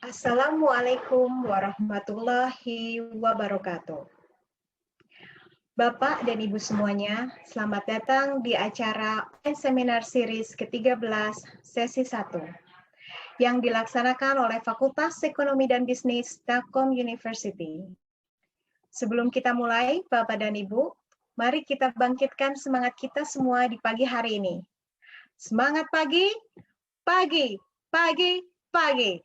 Assalamualaikum warahmatullahi wabarakatuh. Bapak dan Ibu semuanya, selamat datang di acara Seminar Series ke-13 sesi 1 yang dilaksanakan oleh Fakultas Ekonomi dan Bisnis Telkom University. Sebelum kita mulai, Bapak dan Ibu, mari kita bangkitkan semangat kita semua di pagi hari ini. Semangat pagi, pagi, pagi, pagi.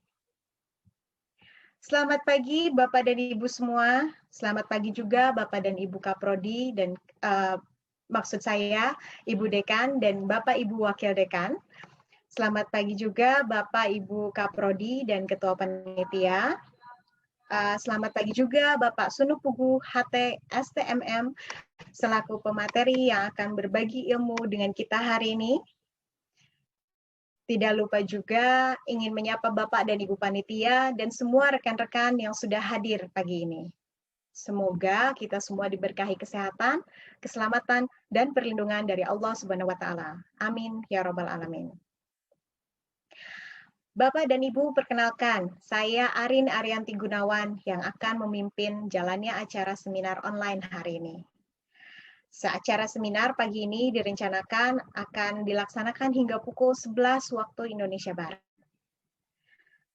Selamat pagi Bapak dan Ibu semua. Selamat pagi juga Bapak dan Ibu Kaprodi dan maksud saya Ibu Dekan dan Bapak Ibu Wakil Dekan. Selamat pagi juga Bapak Ibu Kaprodi dan Ketua Panitia. Selamat pagi juga Bapak Sunupugu HT STMM selaku pemateri yang akan berbagi ilmu dengan kita hari ini. Tidak lupa juga ingin menyapa Bapak dan Ibu Panitia dan semua rekan-rekan yang sudah hadir pagi ini. Semoga kita semua diberkahi kesehatan, keselamatan, dan perlindungan dari Allah Subhanahu wa Ta'ala. Amin ya Rabbal 'Alamin. Bapak dan Ibu, perkenalkan, saya Arin Arianti Gunawan yang akan memimpin jalannya acara seminar online hari ini. Acara seminar pagi ini direncanakan akan dilaksanakan hingga pukul 11 waktu Indonesia Barat.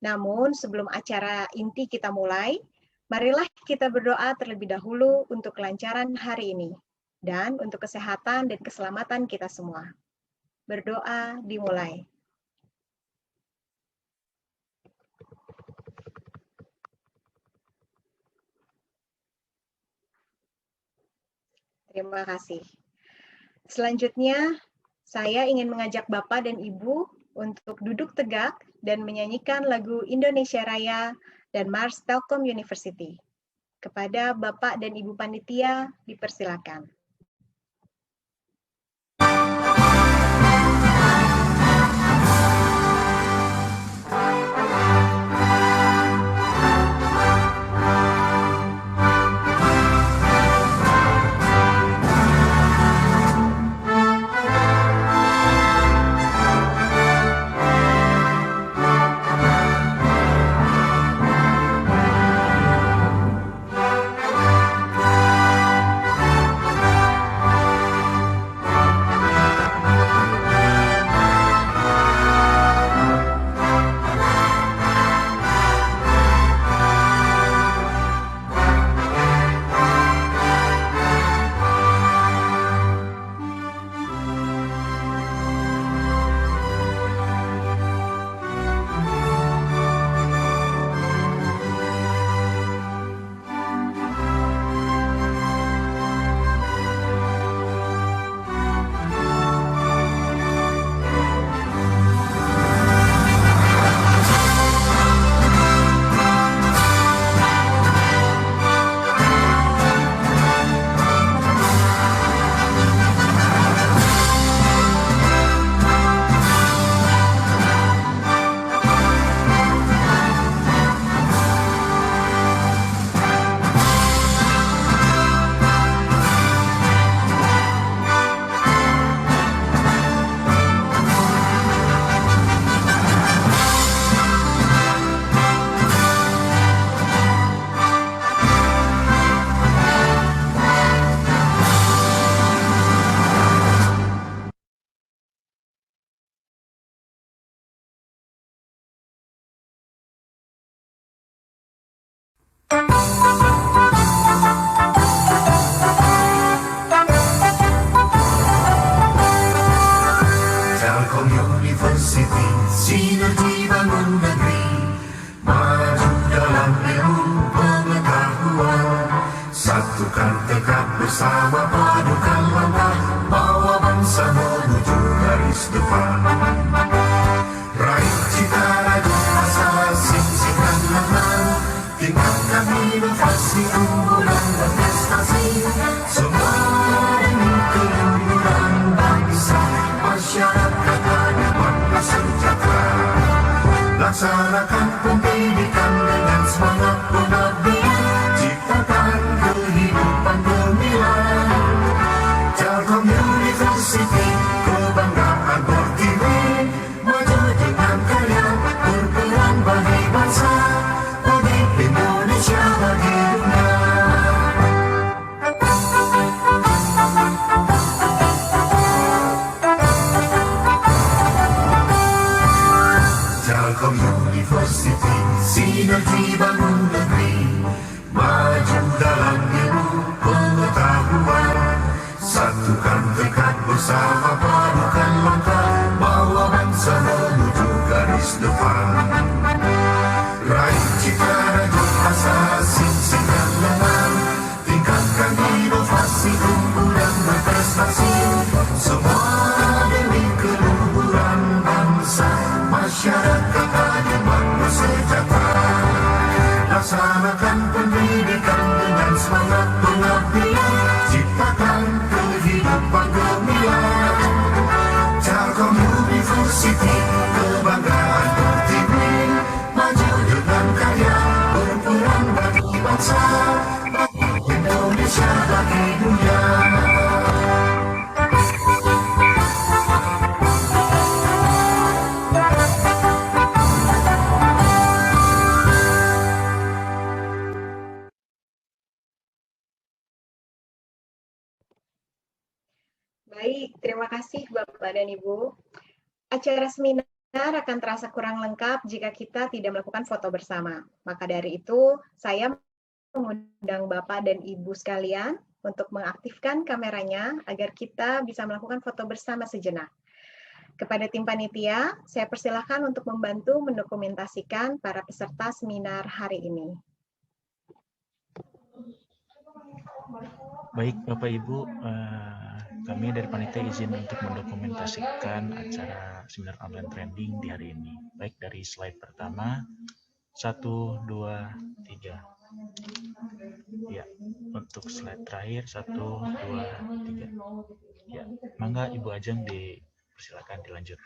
Namun sebelum acara inti kita mulai, marilah kita berdoa terlebih dahulu untuk kelancaran hari ini dan untuk kesehatan dan keselamatan kita semua. Berdoa dimulai. Terima kasih. Selanjutnya, saya ingin mengajak Bapak dan Ibu untuk duduk tegak dan menyanyikan lagu Indonesia Raya dan Mars Telkom University. Kepada Bapak dan Ibu Panitia, dipersilakan. Telkom University, sinergi bangun negeri, maju dalam ilmu pengetahuan. Satukan tegak bersama, padukan langkah, bawa bangsa menuju garis depan. Raih cita-cita masa sing-singan menang, tingkatkan inovasi, unggulan dan prestasi. Semua demi keluhuran bangsa, masyarakat hadapan sejahtera. Laksanakan pendidikan dengan semangat pengabdian, ciptakan kehidupan gemilang. Telkom University, kebanggaan Pertiwi, maju dengan karya, berperan bagi bangsa. sinergi bangun negeri, maju dalam ilmu pengetahuan. Satukan tekad bersama, padukan langkah, bawa bangsa menuju garis depan. Raih cita rajut asa, sing-singkan lengan, tingkatkan inovasi, unggulan berprestasi. Semua demi keluhuran bangsa, masyarakat adil makmur sejahtera. Laksanakan pendidikan dengan semangat pengabdian, ciptakan kehidupan gemilang. Telkom University, kebanggaan pertiwi, maju dengan karya, berperan bagi bangsa, bagi Indonesia, bagi dunia. Baik, terima kasih Bapak dan Ibu. Acara seminar akan terasa kurang lengkap jika kita tidak melakukan foto bersama. Maka dari itu, saya mengundang Bapak dan Ibu sekalian untuk mengaktifkan kameranya agar kita bisa melakukan foto bersama sejenak. Kepada tim panitia, saya persilahkan untuk membantu mendokumentasikan para peserta seminar hari ini. Baik, Bapak Ibu, kami dari panitia izin untuk mendokumentasikan acara seminar online training di hari ini. Baik, dari slide pertama, 1, 2, 3. Ya, untuk slide terakhir, 1, 2, 3. Ya, mangga Ibu Ajeng dipersilakan dilanjut.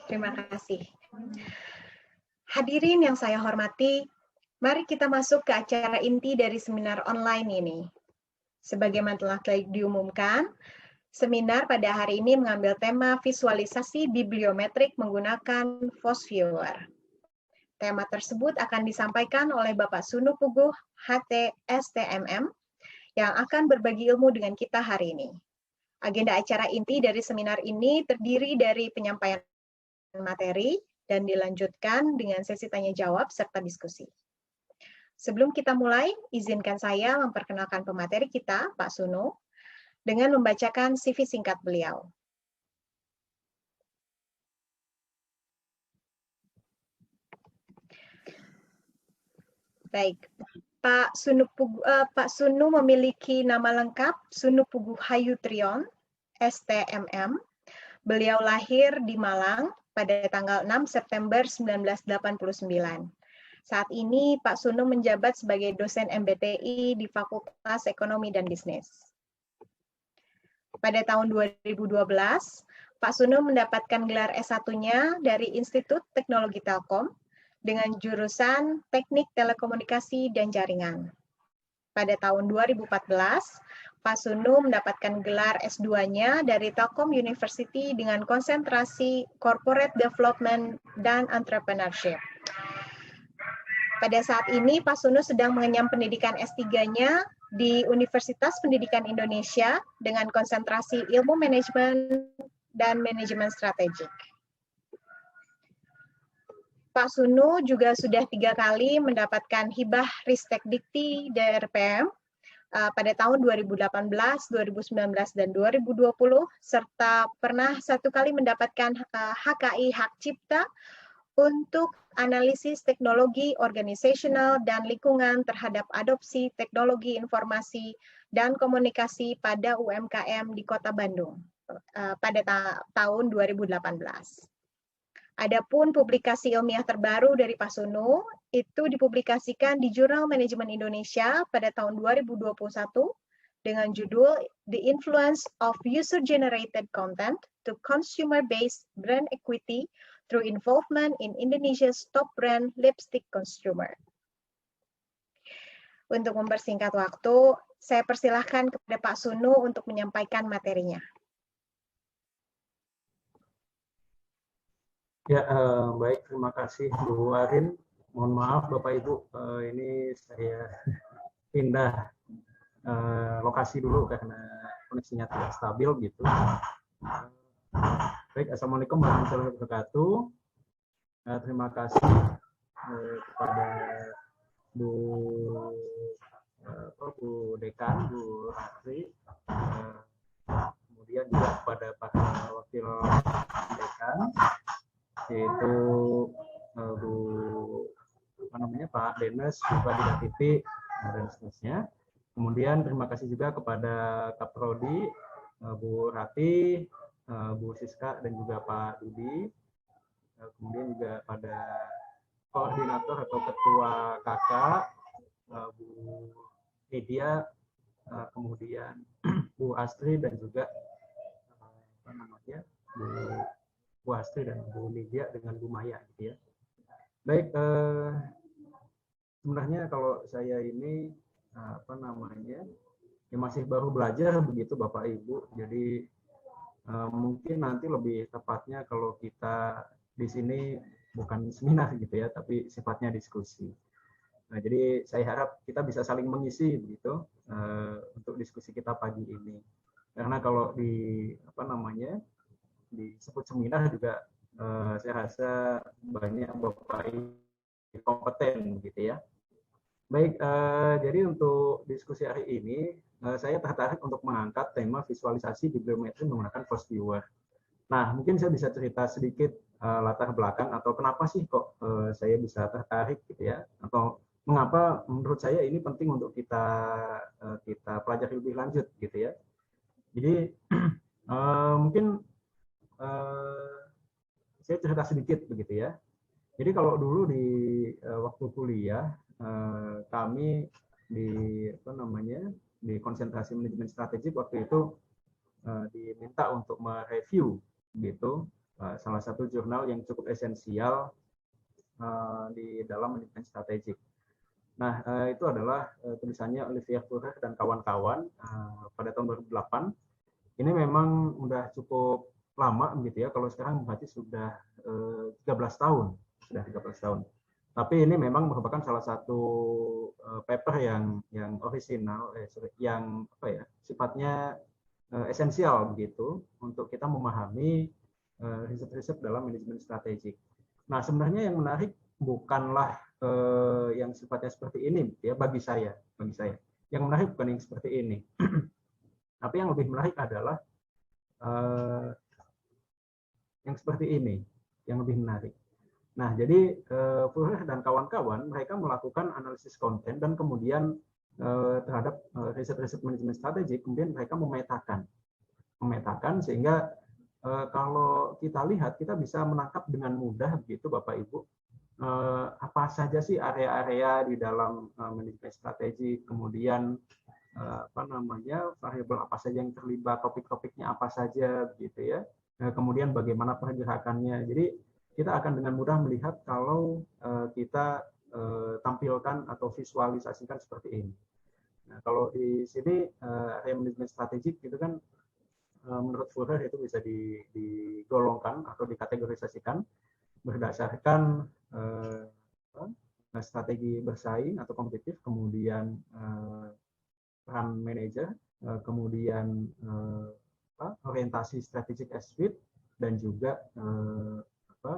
Terima kasih. Hadirin yang saya hormati, mari kita masuk ke acara inti dari seminar online ini. Sebagaimana telah diumumkan, seminar pada hari ini mengambil tema visualisasi bibliometrik menggunakan FOSViewer. Tema tersebut akan disampaikan oleh Bapak Sunu Puguh, HT STMM, yang akan berbagi ilmu dengan kita hari ini. Agenda acara inti dari seminar ini terdiri dari penyampaian materi dan dilanjutkan dengan sesi tanya-jawab serta diskusi. Sebelum kita mulai, izinkan saya memperkenalkan pemateri kita, Pak Sunu, dengan membacakan CV singkat beliau. Baik, Pak Sunu memiliki nama lengkap Sunu Puguh Hayutrion, STMM. Beliau lahir di Malang pada tanggal 6 September 1989. Saat ini Pak Sunu menjabat sebagai dosen MBTI di Fakultas Ekonomi dan Bisnis. Pada tahun 2012, Pak Sunu mendapatkan gelar S1-nya dari Institut Teknologi Telkom dengan jurusan Teknik Telekomunikasi dan Jaringan. Pada tahun 2014, Pak Sunu mendapatkan gelar S2-nya dari Telkom University dengan konsentrasi Corporate Development dan Entrepreneurship. Pada saat ini, Pak Sunu sedang mengenyam pendidikan S3-nya di Universitas Pendidikan Indonesia dengan konsentrasi ilmu manajemen dan manajemen strategik. Pak Sunu juga sudah 3 kali mendapatkan hibah Ristek Dikti DRPM pada tahun 2018, 2019, dan 2020, serta pernah 1 kali mendapatkan HKI Hak Cipta untuk analisis teknologi organisasional dan lingkungan terhadap adopsi teknologi informasi dan komunikasi pada UMKM di Kota Bandung pada tahun 2018. Adapun publikasi ilmiah terbaru dari Pak Sunu itu dipublikasikan di Jurnal Manajemen Indonesia pada tahun 2021 dengan judul The Influence of User-Generated Content to Consumer-Based Brand Equity through Involvement in Indonesia's Top Brand Lipstick Consumer. Untuk mempersingkat waktu, saya persilahkan kepada Pak Sunu untuk menyampaikan materinya. Ya, baik, terima kasih Bu Arin. Mohon maaf Bapak Ibu, ini saya pindah lokasi dulu karena koneksinya tidak stabil gitu. Baik, Assalamualaikum warahmatullahi wabarakatuh. terima kasih kepada Bu Dekan, Bu Ratri, kemudian juga kepada para wakil dekan, yaitu Bu Pak Denes, Bu Fadila Titi, dan seterusnya. Kemudian terima kasih juga kepada Kaprodi, Bu Rati, Bu Siska, dan juga Pak Dudi. Kemudian juga pada koordinator atau ketua KK, Bu Media, kemudian Bu Astri, dan juga Bu Astri dan Bu Media dengan Bu Maya, gitu ya. Baik, sebenarnya kalau saya ini ya masih baru belajar begitu Bapak Ibu, jadi mungkin nanti lebih tepatnya kalau kita di sini bukan seminar gitu ya, tapi sifatnya diskusi. Nah, jadi saya harap kita bisa saling mengisi begitu untuk diskusi kita pagi ini. Karena kalau disebut seminar juga saya rasa banyak Bapak Ibu kompeten gitu ya. Baik, jadi untuk diskusi hari ini saya tertarik untuk mengangkat tema visualisasi bibliometri menggunakan Force Viewer. Nah, mungkin saya bisa cerita sedikit latar belakang atau kenapa sih kok saya bisa tertarik gitu ya, atau mengapa menurut saya ini penting untuk kita pelajari lebih lanjut gitu ya. Jadi mungkin saya cerita sedikit begitu ya. Jadi kalau dulu di waktu kuliah kami di konsentrasi manajemen strategik waktu itu diminta untuk mereview gitu salah satu jurnal yang cukup esensial di dalam manajemen strategik. Nah, itu adalah tulisannya Olivier Fuhrer dan kawan-kawan pada tahun 2008. Ini memang udah cukup lama gitu ya. Kalau sekarang berarti sudah 13 tahun. Sudah 13 tahun. Tapi ini memang merupakan salah satu paper yang orisinal, yang sifatnya esensial begitu untuk kita memahami riset-riset dalam manajemen strategik. Nah, sebenarnya yang menarik bukanlah yang sifatnya seperti ini ya bagi saya. Yang menarik bukan yang seperti ini. Tapi yang lebih menarik adalah yang seperti ini, yang lebih menarik. Nah, jadi Fuhrer dan kawan-kawan mereka melakukan analisis konten dan kemudian terhadap riset-riset manajemen strategik, kemudian mereka memetakan sehingga kalau kita lihat kita bisa menangkap dengan mudah begitu Bapak Ibu apa saja sih area-area di dalam manajemen strategik, kemudian variabel apa saja yang terlibat, topik-topiknya apa saja begitu ya. Kemudian bagaimana pergerakannya. Jadi kita akan dengan mudah melihat kalau kita tampilkan atau visualisasikan seperti ini. Nah, kalau di sini area manajemen strategik itu kan menurut Fuhrer itu bisa digolongkan atau dikategorisasikan berdasarkan strategi bersaing atau kompetitif, kemudian peran manajer, kemudian orientasi strategic as fit, dan juga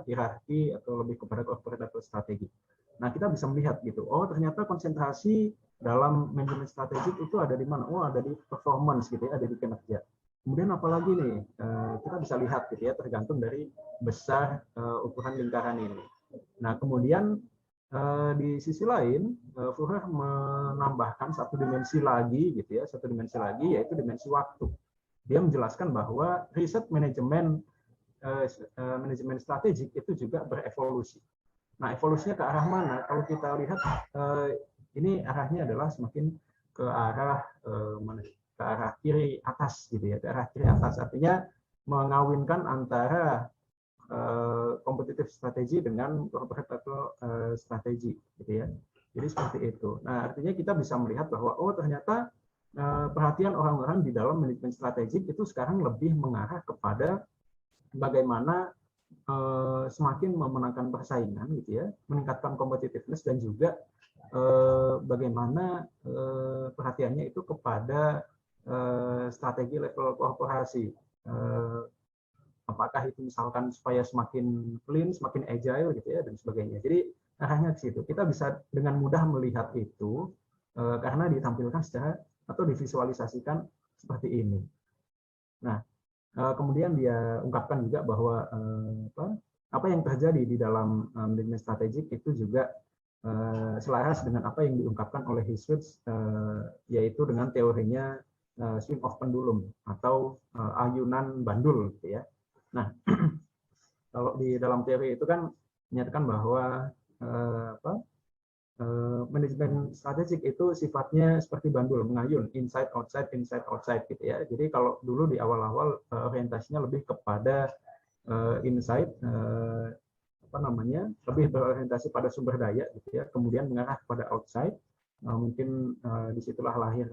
hierarki atau lebih kepada corporate level strategi. Nah, kita bisa melihat gitu, oh ternyata konsentrasi dalam manajemen strategik itu ada di mana? Oh, ada di performance gitu ya, ada di kinerja. Kemudian apalagi nih, kita bisa lihat gitu ya, tergantung dari besar ukuran lingkaran ini. Nah, kemudian di sisi lain, Fuhrer menambahkan satu dimensi lagi gitu ya, yaitu dimensi waktu. Dia menjelaskan bahwa riset manajemen strategik itu juga berevolusi. Nah, evolusinya ke arah mana? Kalau kita lihat ini arahnya adalah semakin ke arah ke arah kiri atas gitu ya, ke arah kiri atas, artinya mengawinkan antara kompetitif strategi dengan corporate strategi gitu ya. Jadi seperti itu. Nah, artinya kita bisa melihat bahwa oh ternyata perhatian orang-orang di dalam manajemen strategik itu sekarang lebih mengarah kepada bagaimana semakin memenangkan persaingan gitu ya, meningkatkan competitiveness, dan juga bagaimana perhatiannya itu kepada strategi level korporasi. apakah itu misalkan supaya semakin clean, semakin agile gitu ya dan sebagainya. Jadi arahnya ke situ. Kita bisa dengan mudah melihat itu karena ditampilkan secara atau divisualisasikan seperti ini. Nah, kemudian dia ungkapkan juga bahwa apa yang terjadi di dalam manajemen strategik itu juga selaras dengan apa yang diungkapkan oleh Hiswitz, yaitu dengan teorinya swing of pendulum atau ayunan bandul gitu ya. Nah, kalau di dalam teori itu kan menyatakan bahwa manajemen strategik itu sifatnya seperti bandul, mengayun inside outside gitu ya. Jadi kalau dulu di awal-awal orientasinya lebih kepada inside, lebih berorientasi pada sumber daya gitu ya, kemudian mengarah kepada outside. Mungkin disitulah lahir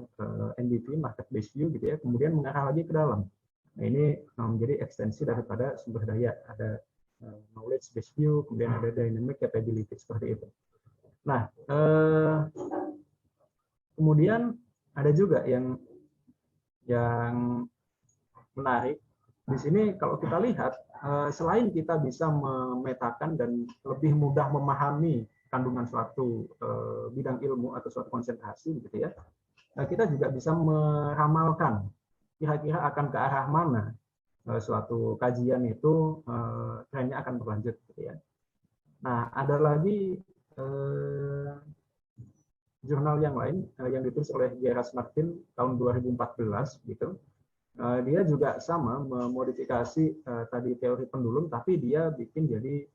NBV, market based view gitu ya, kemudian mengarah lagi ke dalam. Nah, ini menjadi ekstensi daripada sumber daya, ada knowledge based view, kemudian ada dynamic capability seperti itu. Nah, kemudian ada juga yang menarik di sini kalau kita lihat, selain kita bisa memetakan dan lebih mudah memahami kandungan suatu bidang ilmu atau suatu konsentrasi gitu ya, kita juga bisa meramalkan kira-kira akan ke arah mana suatu kajian itu trennya akan berlanjut gitu ya. Nah, ada lagi jurnal yang lain yang ditulis oleh Gerard Martin tahun 2014 gitu. Dia juga sama memodifikasi tadi teori pendulum, tapi dia bikin jadi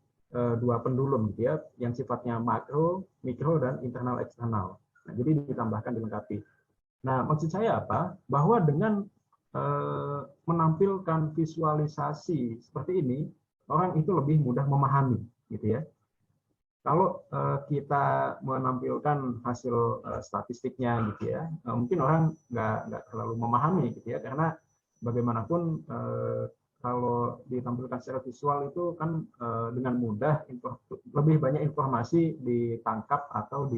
dua pendulum gitu ya, yang sifatnya makro, mikro, dan internal eksternal. Nah, jadi ditambahkan, dilengkapi. Nah, maksud saya apa? Bahwa dengan menampilkan visualisasi seperti ini, orang itu lebih mudah memahami, gitu ya. Kalau kita menampilkan hasil statistiknya, gitu ya, mungkin orang nggak terlalu memahami, gitu ya, karena bagaimanapun kalau ditampilkan secara visual itu kan dengan mudah lebih banyak informasi ditangkap atau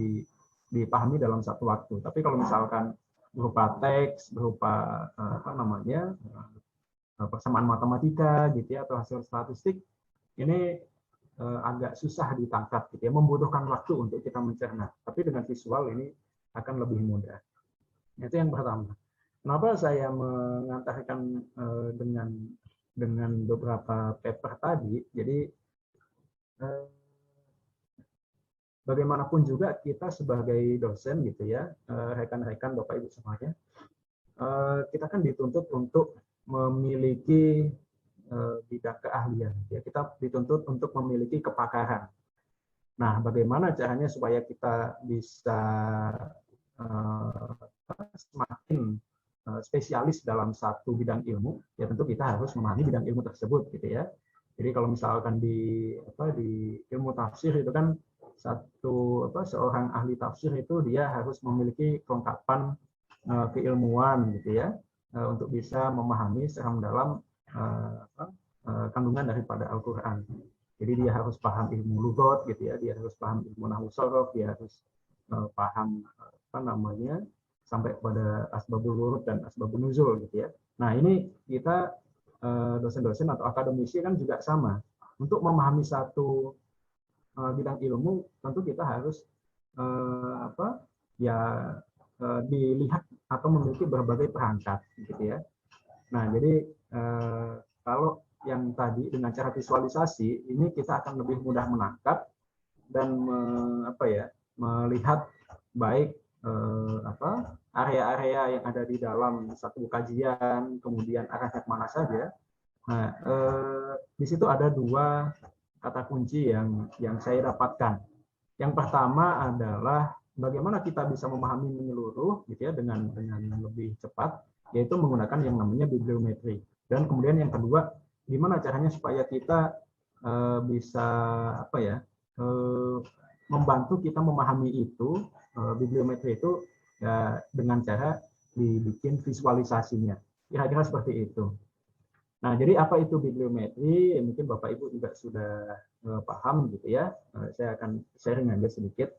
dipahami dalam satu waktu. Tapi kalau misalkan berupa teks, berupa persamaan matematika gitu ya, atau hasil statistik, ini agak susah ditangkap gitu ya, membutuhkan waktu untuk kita mencerna. Tapi dengan visual ini akan lebih mudah. Itu yang pertama. Kenapa saya mengantarkan dengan beberapa paper tadi? Jadi bagaimanapun juga kita sebagai dosen gitu ya, rekan-rekan Bapak Ibu semuanya, kita kan dituntut untuk memiliki bidang keahlian. Ya, kita dituntut untuk memiliki kepakaran. Nah, bagaimana caranya supaya kita bisa semakin spesialis dalam satu bidang ilmu? Ya tentu kita harus memahami bidang ilmu tersebut, gitu ya. Jadi kalau misalkan di ilmu tafsir itu kan seorang ahli tafsir itu dia harus memiliki kelengkapan keilmuan, gitu ya, untuk bisa memahami secara mendalam kandungan daripada Al-Quran. Jadi dia harus paham ilmu lugat, gitu ya, dia harus paham ilmu nahwu shorof, dia harus paham sampai pada asbabul wurud dan asbabun nuzul, gitu ya. Nah, ini kita dosen-dosen atau akademisi kan juga sama. Untuk memahami satu bidang ilmu, tentu kita harus dilihat atau memiliki berbagai perangkat, gitu ya. Nah, jadi kalau yang tadi dengan cara visualisasi ini kita akan lebih mudah menangkap dan melihat baik area-area yang ada di dalam satu kajian, kemudian arahnya kemana saja. Nah, di situ ada dua kata kunci yang saya dapatkan. Yang pertama adalah bagaimana kita bisa memahami menyeluruh, gitu ya, dengan lebih cepat, yaitu menggunakan yang namanya bibliometri. Dan kemudian yang kedua, gimana caranya supaya kita bisa membantu kita memahami itu, bibliometri itu ya, dengan cara dibikin visualisasinya. Kira-kira seperti itu. Nah, jadi apa itu bibliometri? Mungkin Bapak Ibu juga sudah paham, gitu ya. Saya akan sharing aja sedikit.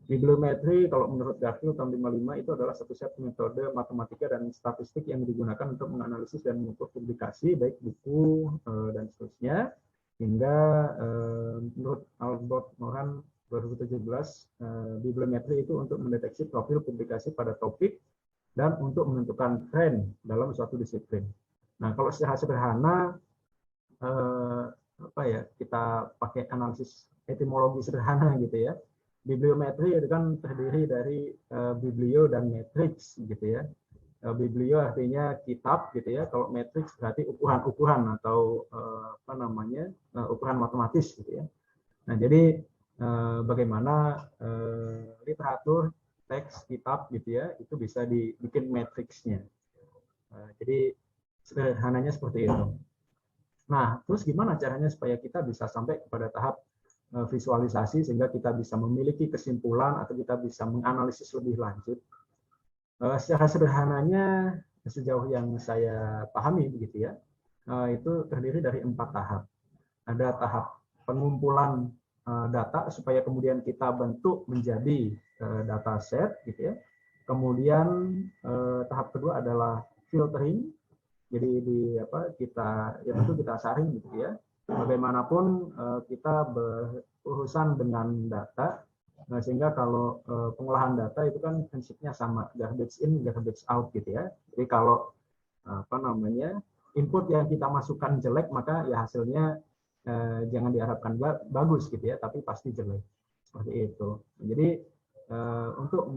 Bibliometri kalau menurut Garfield tahun 55 itu adalah satu set metode matematika dan statistik yang digunakan untuk menganalisis dan mengukur publikasi baik buku dan seterusnya, hingga menurut Albert Moran 2017 bibliometri itu untuk mendeteksi profil publikasi pada topik dan untuk menentukan tren dalam suatu disiplin. Nah, kalau secara sederhana kita pakai analisis etimologi sederhana gitu ya. Bibliometri itu kan terdiri dari biblio dan matrix gitu ya. Biblio artinya kitab gitu ya. Kalau matrix berarti ukuran-ukuran atau ukuran matematis gitu ya. Nah, jadi bagaimana literatur, teks, kitab gitu ya, itu bisa dibikin matriksnya. Jadi sederhananya seperti itu. Nah, terus gimana caranya supaya kita bisa sampai kepada tahap visualisasi sehingga kita bisa memiliki kesimpulan atau kita bisa menganalisis lebih lanjut? Secara sederhananya, sejauh yang saya pahami begitu ya, itu terdiri dari 4 tahap. Ada tahap pengumpulan data supaya kemudian kita bentuk menjadi data set gitu ya. Kemudian tahap kedua adalah filtering. Jadi tentu kita saring gitu ya. Bagaimanapun kita berurusan dengan data, sehingga kalau pengolahan data itu kan prinsipnya sama, garbage in, garbage out gitu ya. Jadi kalau input yang kita masukkan jelek, maka ya hasilnya jangan diharapkan bagus gitu ya, tapi pasti jelek. Seperti itu. Jadi untuk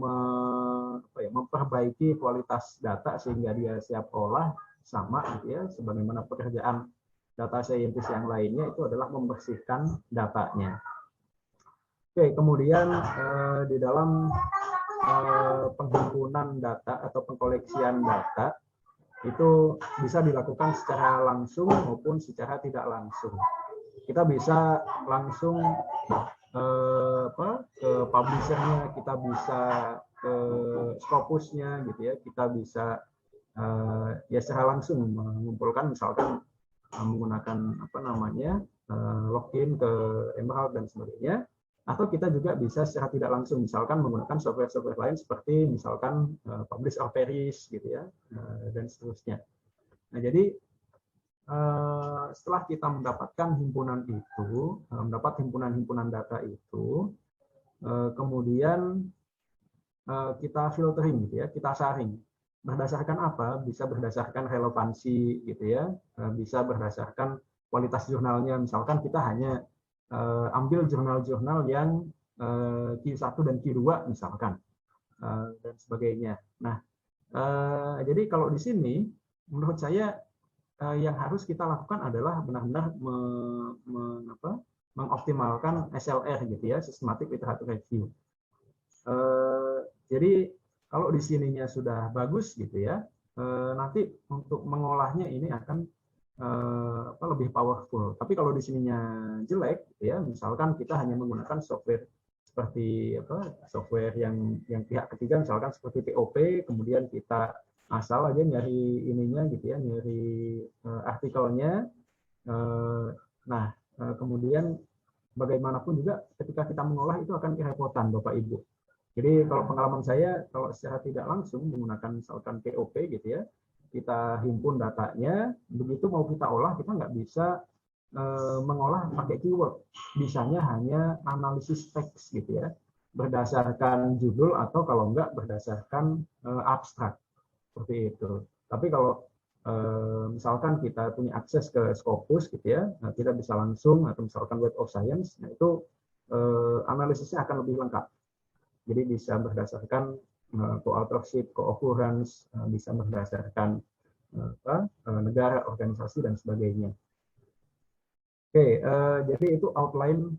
memperbaiki kualitas data sehingga dia siap olah sama gitu ya, sebagaimana pekerjaan data scientist yang lainnya itu adalah membersihkan datanya. Oke, kemudian di dalam penghimpunan data atau pengkoleksian data itu bisa dilakukan secara langsung maupun secara tidak langsung. Kita bisa langsung ke publishernya, kita bisa ke Scopusnya gitu ya, kita bisa ya secara langsung mengumpulkan misalkan menggunakan login ke Emerald dan sebagainya, atau kita juga bisa secara tidak langsung misalkan menggunakan software-software lain seperti misalkan Publish or Perish gitu ya, dan seterusnya. Nah, jadi setelah kita mendapatkan himpunan itu, mendapat himpunan data itu, kemudian kita filtering gitu ya, kita saring. Berdasarkan apa? Bisa berdasarkan relevansi gitu ya, bisa berdasarkan kualitas jurnalnya. Misalkan kita hanya ambil jurnal-jurnal yang Q1 dan Q2 misalkan, dan sebagainya. Nah, jadi kalau di sini menurut saya yang harus kita lakukan adalah benar-benar mengoptimalkan SLR gitu ya, Systematic Literature Review. Jadi kalau di sininya sudah bagus gitu ya, nanti untuk mengolahnya ini akan lebih powerful. Tapi kalau di sininya jelek gitu ya, misalkan kita hanya menggunakan software seperti software yang pihak ketiga misalkan seperti POP, kemudian kita asal aja nyari ininya gitu ya, nyari artikelnya. Nah, kemudian bagaimanapun juga ketika kita mengolah itu akan kerepotan Bapak Ibu. Jadi kalau pengalaman saya, kalau secara tidak langsung menggunakan misalkan POP gitu ya, kita himpun datanya, begitu mau kita olah, kita nggak bisa mengolah pakai keyword. Bisanya hanya analisis teks gitu ya, berdasarkan judul atau kalau nggak berdasarkan abstrak. Seperti itu. Tapi kalau misalkan kita punya akses ke Scopus gitu ya, kita bisa langsung, atau misalkan Web of Science, nah itu analisisnya akan lebih lengkap. Jadi bisa berdasarkan co-authorship, co-occurrence, bisa berdasarkan negara, organisasi, dan sebagainya. Oke, jadi itu outline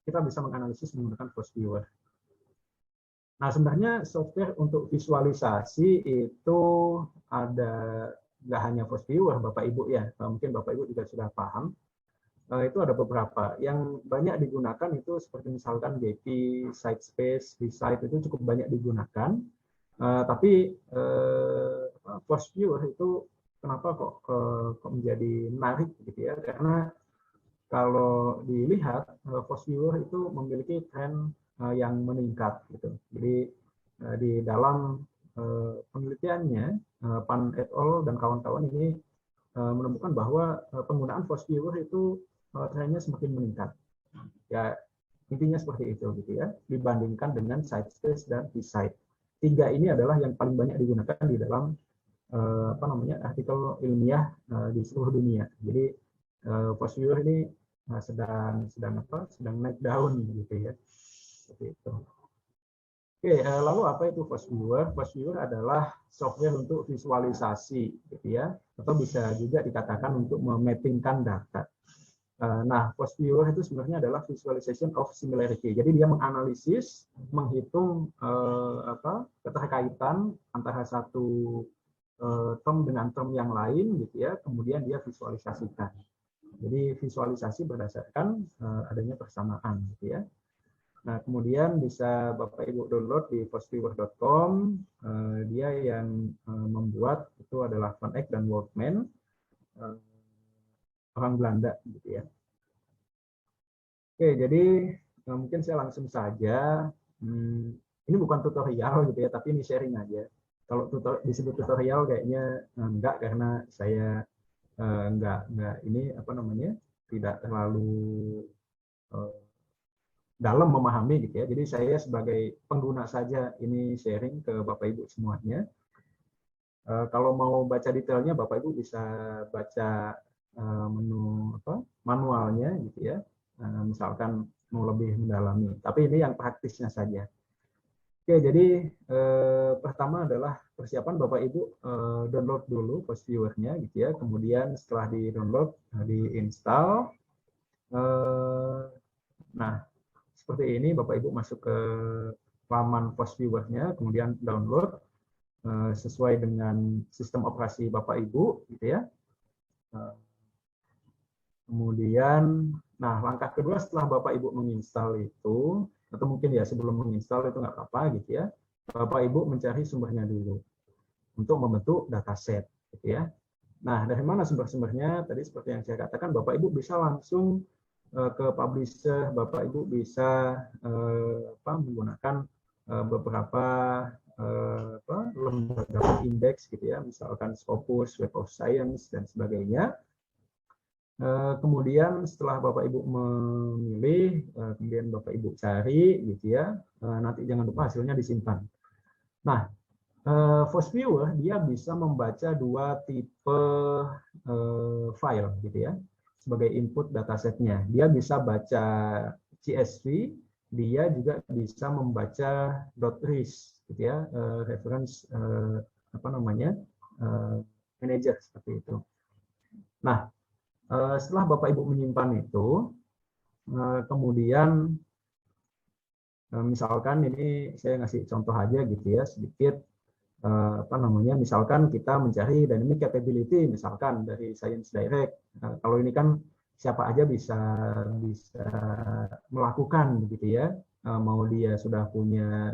kita bisa menganalisis menggunakan First Viewer. Nah, sebenarnya software untuk visualisasi itu ada, nggak hanya First Viewer, Bapak Ibu ya, mungkin Bapak Ibu juga sudah paham. Itu ada beberapa yang banyak digunakan itu seperti misalkan GP, Sitespace, Resite itu cukup banyak digunakan. Tapi First Viewer itu kenapa kok menjadi menarik gitu ya? Karena kalau dilihat First Viewer itu memiliki tren yang meningkat gitu. Jadi di dalam penelitiannya Pan et al dan kawan-kawan ini menemukan bahwa penggunaan force viewer itu trennya semakin meningkat. Ya, intinya seperti itu gitu ya, dibandingkan dengan side space dan V-site. Tiga ini adalah yang paling banyak digunakan di dalam artikel ilmiah di seluruh dunia. Jadi force viewer ini sedang naik daun gitu ya. Seperti itu. Oke, lalu apa itu force viewer? Force viewer adalah software untuk visualisasi gitu ya, atau bisa juga dikatakan untuk memappingkan data. Nah, force viewer itu sebenarnya adalah visualization of similarity. Jadi dia menganalisis, menghitung keterkaitan antara satu term dengan term yang lain gitu ya, kemudian dia visualisasikan. Jadi visualisasi berdasarkan adanya persamaan gitu ya. Nah, kemudian bisa Bapak Ibu download di forceviewer.com. Dia yang membuat itu adalah Van Eck dan Workman, orang Belanda gitu ya. Oke, jadi mungkin saya langsung saja. Ini bukan tutorial gitu ya, tapi ini sharing aja. Kalau disebut tutorial kayaknya enggak, karena saya enggak ini tidak terlalu dalam memahami gitu ya. Jadi saya sebagai pengguna saja ini sharing ke Bapak Ibu semuanya. Kalau mau baca detailnya Bapak Ibu bisa baca menu manualnya gitu ya. Misalkan mau lebih mendalami. Tapi ini yang praktisnya saja. Oke, jadi pertama adalah persiapan Bapak Ibu download dulu force viewer-nya gitu ya. Kemudian setelah di-download, di-install. Nah, seperti ini Bapak Ibu masuk ke laman force viewer-nya, kemudian download sesuai dengan sistem operasi Bapak Ibu gitu ya. Kemudian, nah langkah kedua setelah Bapak Ibu menginstal itu, atau mungkin ya sebelum menginstal itu nggak apa-apa gitu ya, Bapak Ibu mencari sumbernya dulu untuk membentuk dataset gitu ya. Nah, dari mana sumber-sumbernya? Tadi seperti yang saya katakan, Bapak Ibu bisa langsung ke publisher, Bapak Ibu bisa menggunakan beberapa lembaga indeks gitu ya, misalkan Scopus, Web of Science dan sebagainya. Kemudian setelah Bapak Ibu memilih, kemudian Bapak Ibu cari gitu ya, nanti jangan lupa hasilnya disimpan. Nah, force viewer dia bisa membaca dua tipe file gitu ya sebagai input datasetnya. Dia bisa baca CSV, dia juga bisa membaca .ris gitu ya, reference manager seperti itu. Nah, setelah Bapak Ibu menyimpan itu, kemudian misalkan ini saya ngasih contoh aja gitu ya sedikit, misalkan kita mencari dynamic capability misalkan dari Science Direct. Kalau ini kan siapa aja bisa melakukan gitu ya, mau dia sudah punya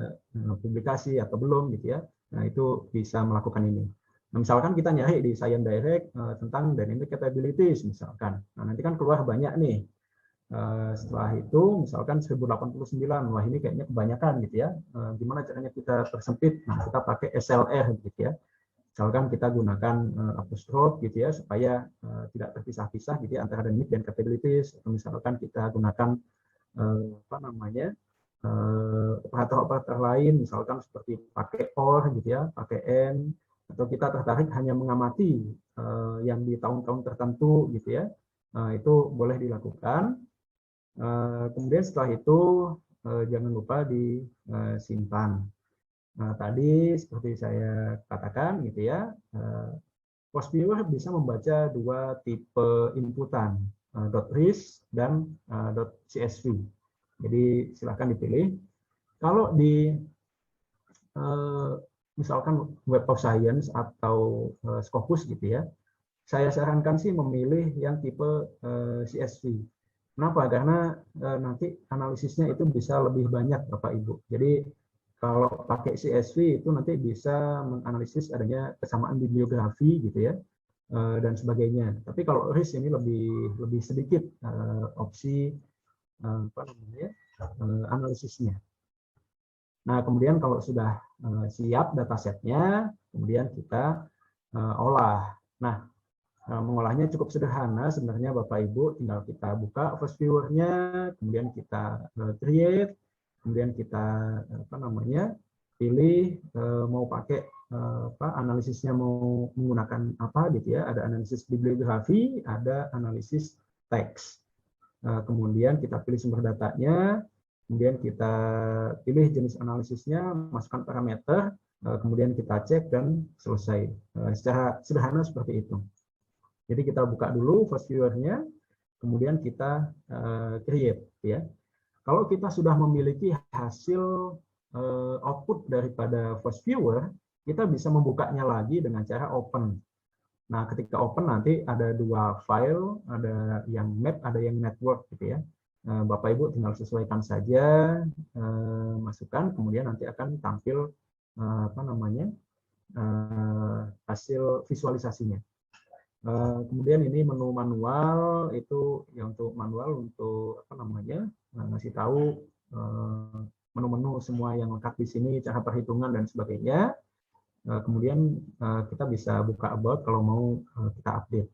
publikasi atau belum gitu ya. Nah, itu bisa melakukan ini. Nah, misalkan kita nyari di Science Direct tentang dynamic capabilities misalkan. Nah, nanti kan keluar banyak nih. Setelah itu misalkan 1089, wah ini kayaknya kebanyakan gitu ya. Gimana caranya kita tersempit? Nah, kita pakai SLR gitu ya. Misalkan kita gunakan apostrophe gitu ya supaya tidak terpisah-pisah gitu ya antara dynamic dan capabilities. Atau misalkan kita gunakan operator-operator lain, misalkan seperti pakai OR gitu ya, pakai N, atau kita tertarik hanya mengamati yang di tahun-tahun tertentu gitu ya, itu boleh dilakukan. Kemudian setelah itu jangan lupa disimpan. Tadi seperti saya katakan gitu ya, force viewer bisa membaca dua tipe inputan, .ris dan .csv. Jadi silakan dipilih. Kalau di misalkan Web of Science atau Scopus gitu ya, saya sarankan sih memilih yang tipe CSV. Kenapa? Karena nanti analisisnya itu bisa lebih banyak Bapak Ibu. Jadi kalau pakai CSV itu nanti bisa menganalisis adanya kesamaan bibliografi gitu ya, dan sebagainya. Tapi kalau RIS ini lebih sedikit opsi analisisnya. Nah, kemudian kalau sudah siap datasetnya, kemudian kita olah. Nah, mengolahnya cukup sederhana sebenarnya Bapak Ibu, tinggal kita buka first viewer-nya, kemudian kita create, kemudian kita pilih mau pakai analisisnya mau menggunakan apa gitu ya. Ada analisis bibliografi, ada analisis teks. Kemudian kita pilih sumber datanya, kemudian kita pilih jenis analisisnya, masukkan parameter, kemudian kita cek dan selesai. Secara sederhana seperti itu. Jadi kita buka dulu first viewer-nya, kemudian kita create. Ya. Kalau kita sudah memiliki hasil output daripada first viewer, kita bisa membukanya lagi dengan cara open. Nah, ketika open nanti ada dua file, ada yang map, ada yang network gitu ya. Bapak Ibu tinggal sesuaikan saja, masukkan, kemudian nanti akan tampil hasil visualisasinya. Kemudian ini menu manual, itu yang untuk manual untuk ngasih tahu menu-menu semua yang lengkap di sini, cara perhitungan dan sebagainya. Kemudian kita bisa buka about kalau mau kita update.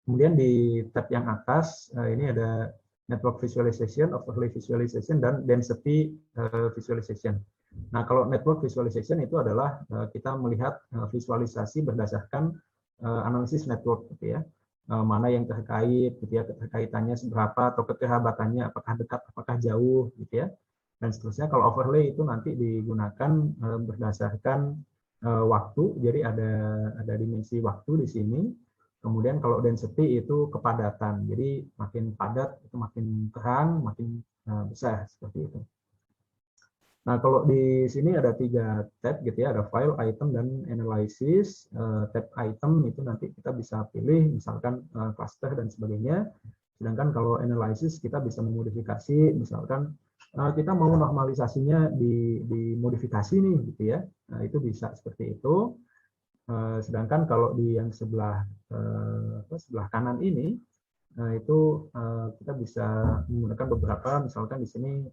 Kemudian di tab yang atas ini ada network visualization, overlay visualization, dan density visualization. Nah, kalau network visualization itu adalah kita melihat visualisasi berdasarkan analisis network gitu ya. Mana yang terkait gitu ya, keterkaitannya seberapa atau kekerabatannya, apakah dekat, apakah jauh gitu ya. Dan seterusnya. Kalau overlay itu nanti digunakan berdasarkan waktu, jadi ada dimensi waktu di sini. Kemudian kalau density itu kepadatan, jadi makin padat itu makin terang, makin besar seperti itu. Nah, kalau di sini ada 3 tab gitu ya, ada file, item, dan analysis. Tab item itu nanti kita bisa pilih misalkan cluster dan sebagainya. Sedangkan kalau analysis kita bisa memodifikasi, misalkan kita mau normalisasinya dimodifikasi nih gitu ya. Nah, itu bisa seperti itu. Sedangkan kalau di yang sebelah kanan ini, itu kita bisa menggunakan beberapa, misalkan di sini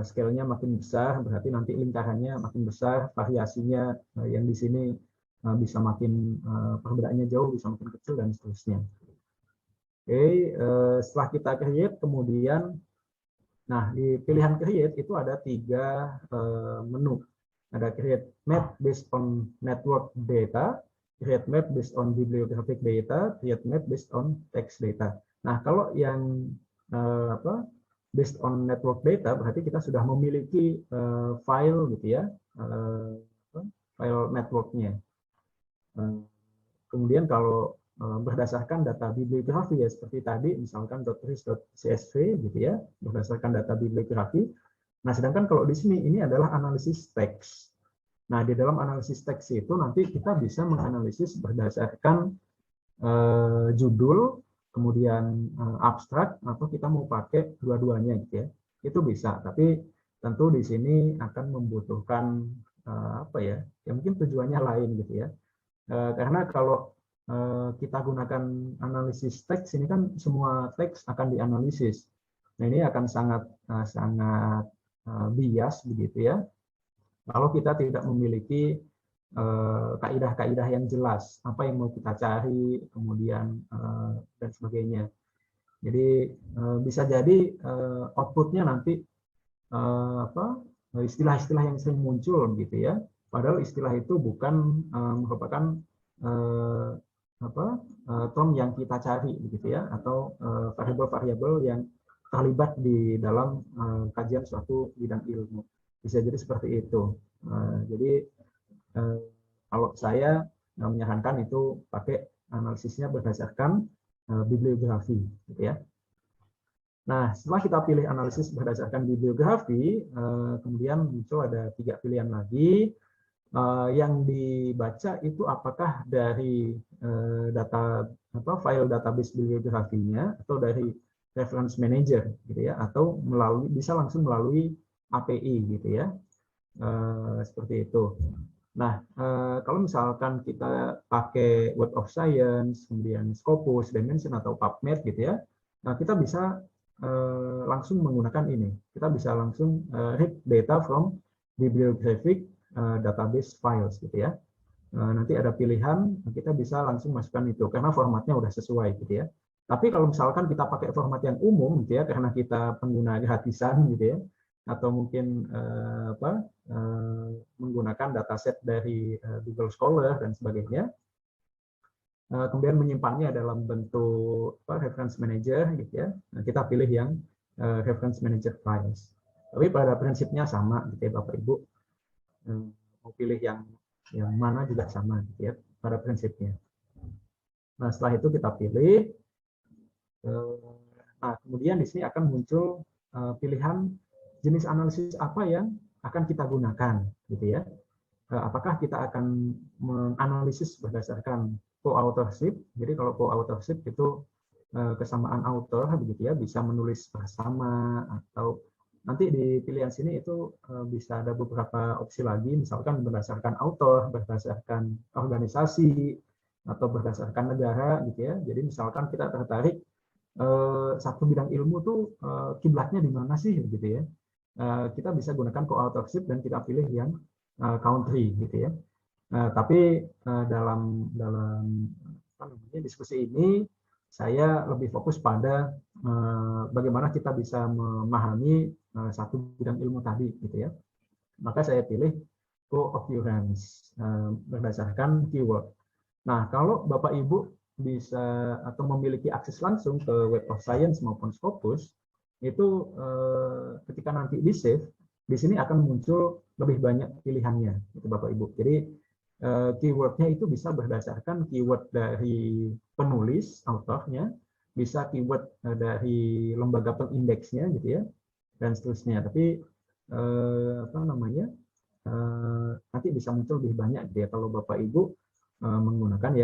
scale-nya makin besar, berarti nanti lingkarannya makin besar, variasinya yang di sini bisa makin perbedaannya jauh, bisa makin kecil, dan seterusnya. Oke, setelah kita create, kemudian, nah di pilihan create itu ada 3 menu. Ada create map based on network data, create map based on bibliographic data, create map based on text data. Nah, kalau yang based on network data berarti kita sudah memiliki file gitu ya, file networknya. Kemudian kalau berdasarkan data bibliografi ya seperti tadi, misalkan .ris.csv gitu ya, berdasarkan data bibliografi. Nah, sedangkan kalau di sini ini adalah analisis teks. Nah, di dalam analisis teks itu nanti kita bisa menganalisis berdasarkan judul, kemudian abstrak, atau kita mau pakai dua-duanya gitu ya. Itu bisa, tapi tentu di sini akan membutuhkan ya mungkin tujuannya lain gitu ya. Karena kalau kita gunakan analisis teks, ini kan semua teks akan dianalisis. Nah, ini akan sangat bias begitu ya. Kalau kita tidak memiliki kaidah-kaidah yang jelas, apa yang mau kita cari, kemudian dan sebagainya. Jadi bisa jadi outputnya nanti istilah-istilah yang sering muncul gitu ya. Padahal istilah itu bukan merupakan term yang kita cari begitu ya, atau variabel-variabel yang terlibat di dalam kajian suatu bidang ilmu. Bisa jadi seperti itu. Jadi kalau saya menyarankan itu pakai analisisnya berdasarkan bibliografi, gitu ya. Nah, setelah kita pilih analisis berdasarkan bibliografi, kemudian muncul ada 3 pilihan lagi. Yang dibaca itu apakah dari file database bibliografinya atau dari reference manager, gitu ya, atau bisa langsung melalui API, gitu ya. Seperti itu. Nah, kalau misalkan kita pakai Web of Science, kemudian Scopus, Dimension, atau PubMed gitu ya, nah kita bisa langsung menggunakan ini. Kita bisa langsung read data from bibliographic database files gitu ya. Nanti ada pilihan, kita bisa langsung masukkan itu karena formatnya udah sesuai gitu ya. Tapi kalau misalkan kita pakai format yang umum gitu ya, karena kita pengguna gratisan gitu ya, atau mungkin menggunakan dataset dari Google Scholar dan sebagainya, kemudian menyimpannya dalam bentuk reference manager gitu ya. Nah, kita pilih yang reference manager files. Tapi pada prinsipnya sama gitu ya Bapak Ibu. Mau pilih yang mana juga sama gitu ya pada prinsipnya. Nah, setelah itu kita pilih. Nah, kemudian di sini akan muncul pilihan jenis analisis apa yang akan kita gunakan gitu ya. Apakah kita akan menganalisis berdasarkan co-authorship. Jadi kalau co-authorship itu kesamaan author begitu ya, bisa menulis bersama, atau nanti di pilihan sini itu bisa ada beberapa opsi lagi, misalkan berdasarkan author, berdasarkan organisasi, atau berdasarkan negara gitu ya. Jadi misalkan kita tertarik satu bidang ilmu tuh kiblatnya di mana sih gitu ya. Kita bisa gunakan co-authorship dan kita pilih yang country gitu ya. Tapi dalam diskusi ini saya lebih fokus pada bagaimana kita bisa memahami satu bidang ilmu tadi gitu ya. Maka saya pilih co-occurrence berdasarkan keyword. Nah, kalau Bapak Ibu bisa atau memiliki akses langsung ke Web of Science maupun Scopus, itu ketika nanti di save, di sini akan muncul lebih banyak pilihannya, gitu Bapak Ibu. Jadi keywordnya itu bisa berdasarkan keyword dari penulis, autornya, bisa keyword dari lembaga pengindeksnya, gitu ya, dan seterusnya. Tapi nanti bisa muncul lebih banyak, gitu ya, kalau Bapak Ibu menggunakan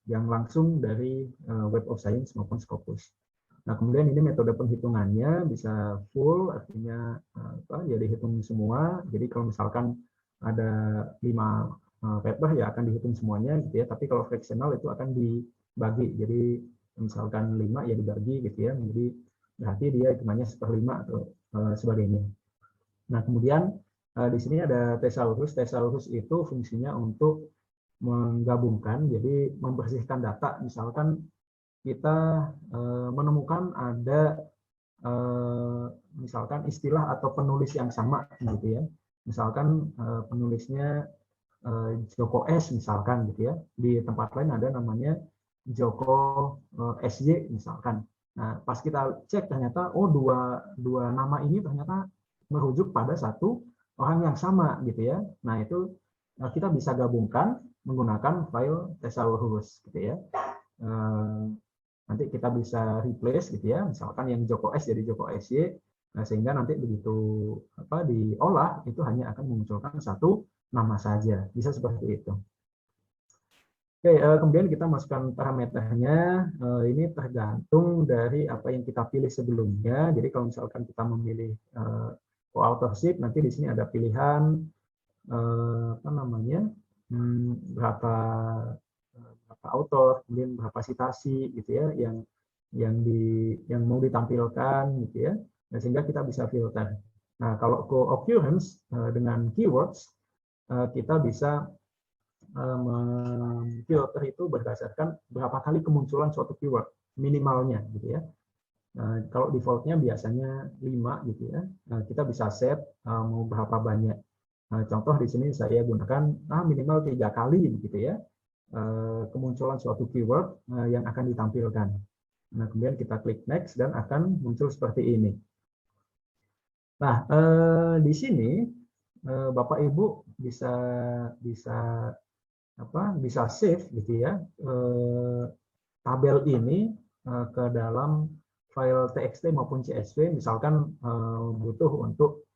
yang langsung dari Web of Science maupun Scopus. Nah, kemudian ini metode penghitungannya bisa full, artinya ya dihitung semua. Jadi kalau misalkan ada 5 paper ya akan dihitung semuanya gitu ya. Tapi kalau fractional itu akan dibagi. Jadi misalkan 5 ya dibagi gitu ya. Jadi berarti dia hitungannya 1/5 atau sebagainya. Nah, kemudian di sini ada thesaurus. Thesaurus itu fungsinya untuk menggabungkan, jadi membersihkan data. Misalkan kita menemukan ada misalkan istilah atau penulis yang sama gitu ya. Misalkan penulisnya Joko S misalkan gitu ya. Di tempat lain ada namanya Joko SY misalkan. Nah, pas kita cek ternyata dua nama ini ternyata merujuk pada satu orang yang sama gitu ya. Nah, itu kita bisa gabungkan menggunakan file thesaurus gitu ya. Nanti kita bisa replace gitu ya, misalkan yang Joko S jadi Joko SY, sehingga nanti begitu diolah itu hanya akan memunculkan satu nama saja, bisa seperti itu. Oke, kemudian kita masukkan parameternya. Ini tergantung dari apa yang kita pilih sebelumnya. Jadi kalau misalkan kita memilih co-authorship, nanti di sini ada pilihan berapa autor, kemudian berapa citasi gitu ya yang mau ditampilkan gitu ya. Nah, sehingga kita bisa filter. Nah, kalau co-occurrence dengan keywords kita bisa filter itu berdasarkan berapa kali kemunculan suatu keyword minimalnya gitu ya. Kalau defaultnya biasanya 5 gitu ya. Kita bisa set mau berapa banyak. Contoh di sini saya gunakan minimal 3 kali gitu ya. Kemunculan suatu keyword yang akan ditampilkan. Nah, kemudian kita klik next dan akan muncul seperti ini. Nah, di sini Bapak Ibu bisa save gitu ya tabel ini ke dalam file TXT maupun CSV. Misalkan butuh untuk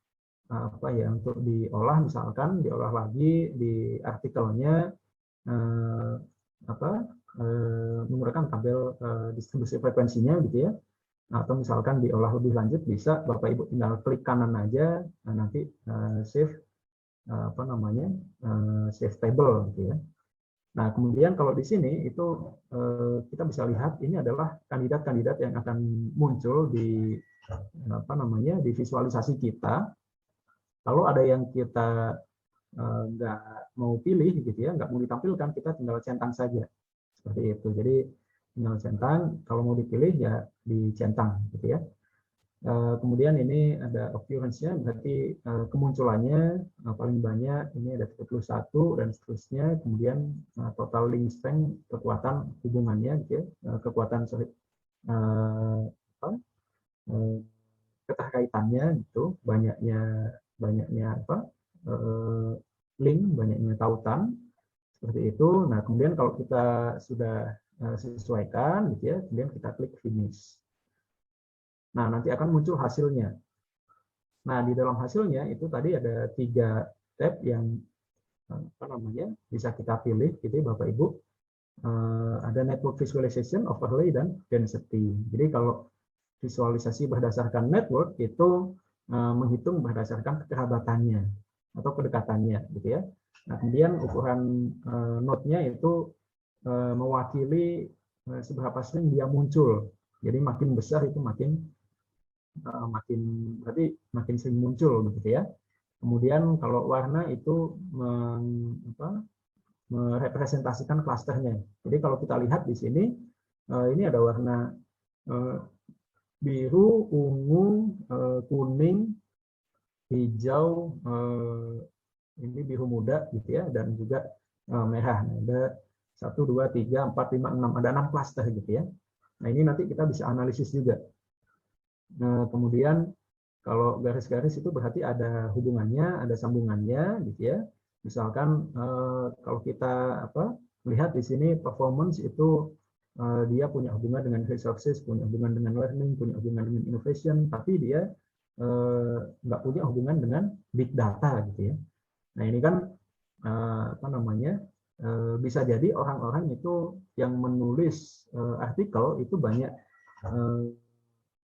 untuk diolah, misalkan diolah lagi di artikelnya menggunakan tabel distribusi frekuensinya gitu ya, atau misalkan diolah lebih lanjut bisa Bapak Ibu tinggal klik kanan aja, nanti save save table gitu ya. Nah, kemudian kalau di sini itu kita bisa lihat ini adalah kandidat-kandidat yang akan muncul di di visualisasi kita. Kalau ada yang kita nggak mau pilih gitu ya, nggak mau ditampilkan, kita tinggal centang saja seperti itu. Jadi tinggal centang, kalau mau dipilih ya dicentang gitu ya. Kemudian ini ada occurrence-nya, berarti kemunculannya paling banyak ini ada 31 dan seterusnya. Kemudian total link strength, kekuatan hubungannya gitu ya, kekuatan keterkaitannya gitu, banyaknya link, banyaknya tautan seperti itu. Nah, kemudian kalau kita sudah sesuaikan gitu ya, kemudian kita klik finish. Nah, nanti akan muncul hasilnya. Nah, di dalam hasilnya itu tadi ada 3 tab yang bisa kita pilih gitu ya, Bapak Ibu. Ada network visualization, overlay, dan density. Jadi kalau visualisasi berdasarkan network itu menghitung berdasarkan kekerabatannya atau kedekatannya gitu ya. Nah, kemudian ukuran node-nya itu mewakili seberapa sering dia muncul. Jadi makin besar itu berarti makin sering muncul begitu ya. Kemudian kalau warna itu merepresentasikan klasternya. Jadi kalau kita lihat di sini ini ada warna biru, ungu, kuning, hijau, ini biru muda gitu ya, dan juga merah. Nah, ada 1, 2, 3, 4, 5, 6, ada 6 klaster gitu ya. Nah, ini nanti kita bisa analisis juga. Nah, kemudian kalau garis-garis itu berarti ada hubungannya, ada sambungannya gitu ya. Misalkan kalau kita lihat di sini performance itu dia punya hubungan dengan resources, punya hubungan dengan learning, punya hubungan dengan innovation, tapi dia nggak punya hubungan dengan big data gitu ya. Nah, ini kan bisa jadi orang-orang itu yang menulis artikel itu banyak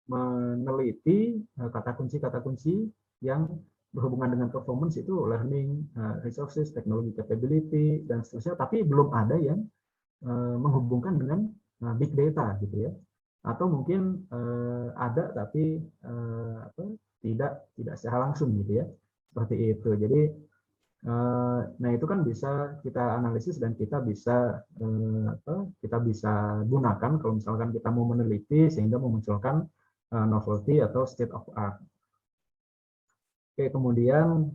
meneliti kata kunci yang berhubungan dengan performance itu learning, resources, technology capability, dan seterusnya, tapi belum ada yang menghubungkan dengan big data gitu ya. Atau mungkin ada tapi tidak secara langsung gitu ya. Seperti itu. Jadi nah itu kan bisa kita analisis dan kita bisa gunakan kalau misalkan kita mau meneliti sehingga memunculkan novelty atau state of art. Oke, kemudian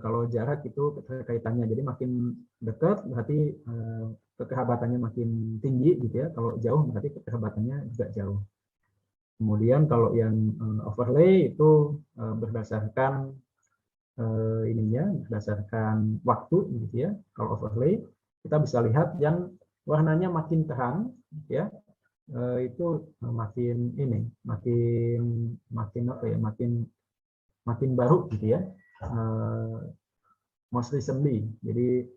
kalau jarak itu keterkaitannya, jadi makin dekat berarti kekerabatannya makin tinggi gitu ya. Kalau jauh berarti kekerabatannya juga jauh. Kemudian kalau yang overlay itu berdasarkan berdasarkan waktu gitu ya. Kalau overlay kita bisa lihat yang warnanya makin terang gitu ya. Itu makin baru gitu ya, most recently. Jadi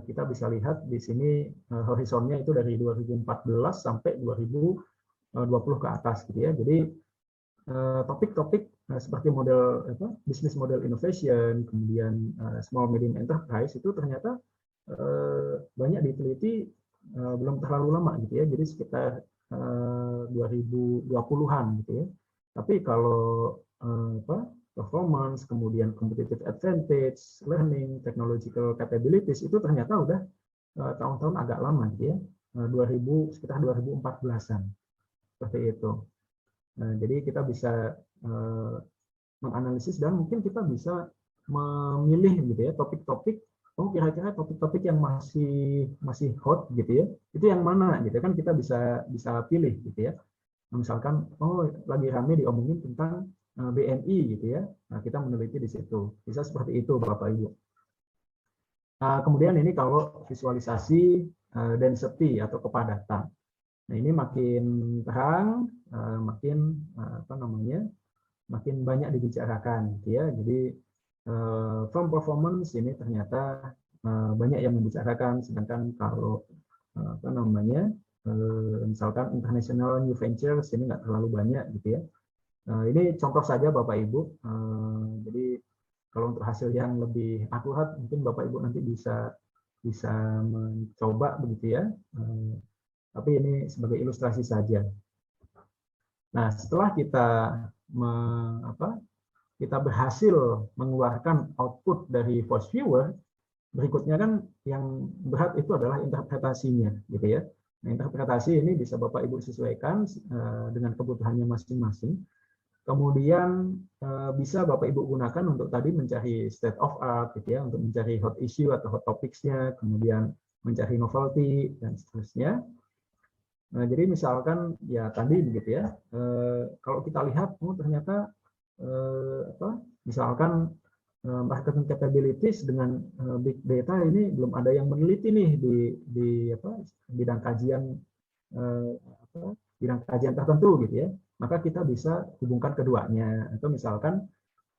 kita bisa lihat di sini horizonnya itu dari 2014 sampai 2020 ke atas gitu ya. Jadi topik-topik seperti model business model innovation, kemudian small medium enterprise itu ternyata banyak diteliti belum terlalu lama gitu ya. Jadi sekitar 2020-an gitu ya. Tapi kalau performance, kemudian competitive advantage, learning, technological capabilities itu ternyata udah tahun-tahun agak lama gitu ya. Sekitar 2014-an. Seperti itu. Nah, jadi kita bisa menganalisis dan mungkin kita bisa memilih gitu ya topik-topik. Kira-kira topik-topik yang masih hot gitu ya, itu yang mana gitu kan kita bisa pilih gitu ya. Misalkan lagi rame diomongin tentang BNI gitu ya, nah kita meneliti di situ, bisa seperti itu Bapak Ibu. Nah, kemudian ini kalau visualisasi density atau kepadatan, nah ini makin terang, makin banyak dibicarakan gitu ya. Jadi from performance ini ternyata banyak yang membicarakan, sedangkan kalau misalkan international new ventures ini nggak terlalu banyak gitu ya. Ini contoh saja Bapak Ibu. Jadi kalau untuk hasil yang lebih akurat mungkin Bapak Ibu nanti bisa mencoba begitu ya. Tapi ini sebagai ilustrasi saja. Nah, setelah kita kita berhasil mengeluarkan output dari Force Viewer, berikutnya kan yang berat itu adalah interpretasinya, gitu ya. Nah, interpretasi ini bisa Bapak Ibu sesuaikan dengan kebutuhannya masing-masing. Kemudian bisa Bapak Ibu gunakan untuk tadi mencari state of art, gitu ya, untuk mencari hot issue atau hot topics-nya, kemudian mencari novelty dan seterusnya. Nah, jadi misalkan ya tadi begitu ya, kalau kita lihat, oh ternyata misalkan marketing capabilities dengan big data ini belum ada yang meneliti nih di bidang kajian bidang kajian tertentu gitu ya, maka kita bisa hubungkan keduanya. Atau misalkan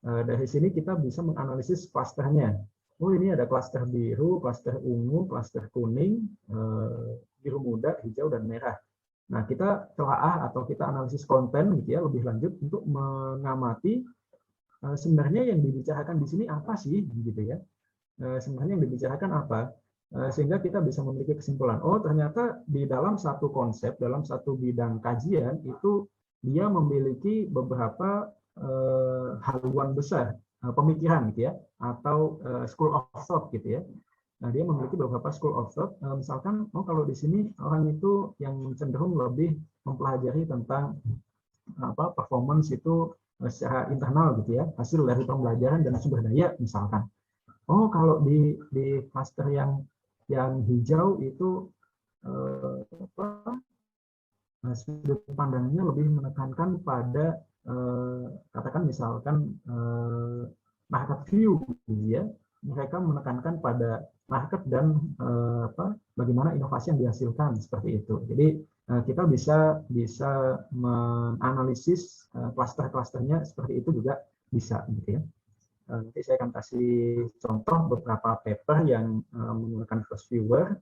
dari sini kita bisa menganalisis klasternya. Oh ini ada klaster biru, klaster ungu, klaster kuning, biru muda, hijau, dan merah. Nah, kita telaah atau kita analisis konten gitu ya lebih lanjut untuk mengamati sebenarnya yang dibicarakan di sini apa sih gitu ya. Sebenarnya yang dibicarakan apa? Sehingga kita bisa memiliki kesimpulan, oh ternyata di dalam satu konsep, dalam satu bidang kajian itu dia memiliki beberapa haluan besar pemikiran gitu ya, atau school of thought gitu ya. Nah, dia memiliki beberapa school of thought. Misalkan, oh kalau di sini orang itu yang cenderung lebih mempelajari tentang performance itu secara internal gitu ya, hasil dari pembelajaran dan sumber daya misalkan. Oh kalau di cluster yang hijau itu sudut pandangnya lebih menekankan pada katakan misalkan market view gitu ya. Mereka menekankan pada market dan bagaimana inovasi yang dihasilkan seperti itu. Jadi kita bisa menganalisis klaster-klasternya seperti itu juga bisa gitu ya. Nanti saya akan kasih contoh beberapa paper yang menggunakan Force Viewer.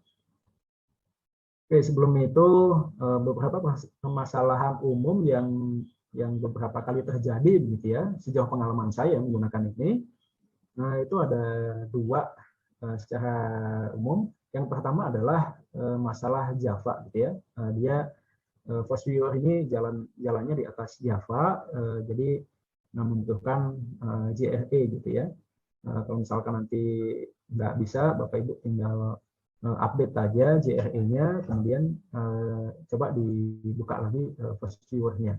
Oke, sebelum itu beberapa permasalahan umum yang beberapa kali terjadi gitu ya sejauh pengalaman saya menggunakan ini. Nah, itu ada dua secara umum. Yang pertama adalah masalah Java gitu ya. Dia Force Viewer ini jalannya di atas Java, jadi membutuhkan JRE gitu ya. Kalau misalkan nanti nggak bisa, Bapak Ibu tinggal update aja JRE-nya, kemudian coba dibuka lagi Force Viewer-nya.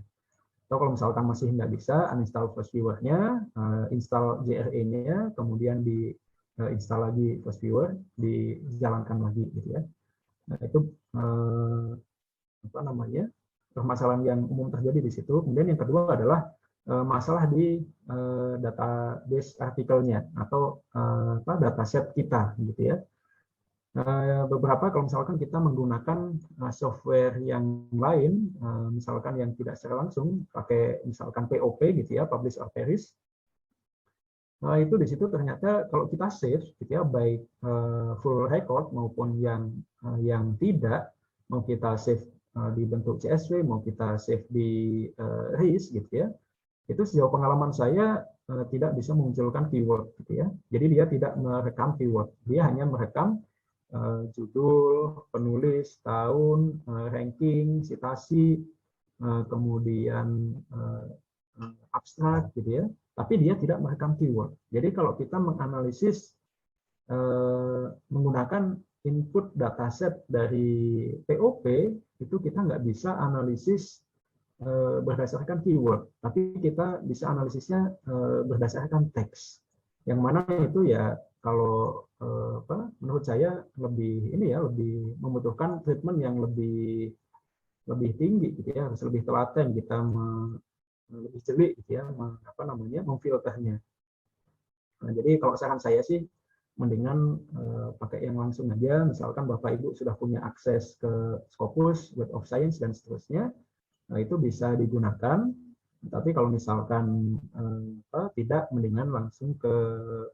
Atau kalau misalkan masih nggak bisa, uninstall Force Viewer-nya, install JRE-nya, kemudian install lagi Force Viewer, dijalankan lagi gitu ya. Nah, itu permasalahan yang umum terjadi di situ. Kemudian yang kedua adalah masalah di database artikelnya atau dataset kita gitu ya. Beberapa kalau misalkan kita menggunakan software yang lain, misalkan yang tidak secara langsung pakai misalkan POP gitu ya, publish or perish, itu di situ ternyata kalau kita save gitu ya, baik full record maupun yang tidak, mau kita save di bentuk CSV, mau kita save di RIS gitu ya, itu sejauh pengalaman saya tidak bisa memunculkan keyword gitu ya. Jadi dia tidak merekam keyword, dia hanya merekam judul, penulis, tahun, ranking, citasi, kemudian abstrak gitu ya. Tapi dia tidak merekam keyword. Jadi kalau kita menganalisis menggunakan input dataset dari POP, itu kita nggak bisa analisis berdasarkan keyword, tapi kita bisa analisisnya berdasarkan teks. Yang mana itu ya kalau menurut saya lebih lebih membutuhkan treatment yang lebih tinggi gitu ya, harus lebih telaten kita lebih jeli gitu ya, memfilternya. Nah, jadi kalau saran saya sih mendingan pakai yang langsung aja. Misalkan Bapak Ibu sudah punya akses ke Scopus, Web of Science dan seterusnya, nah itu bisa digunakan. Tapi kalau misalkan tidak, mendingan langsung ke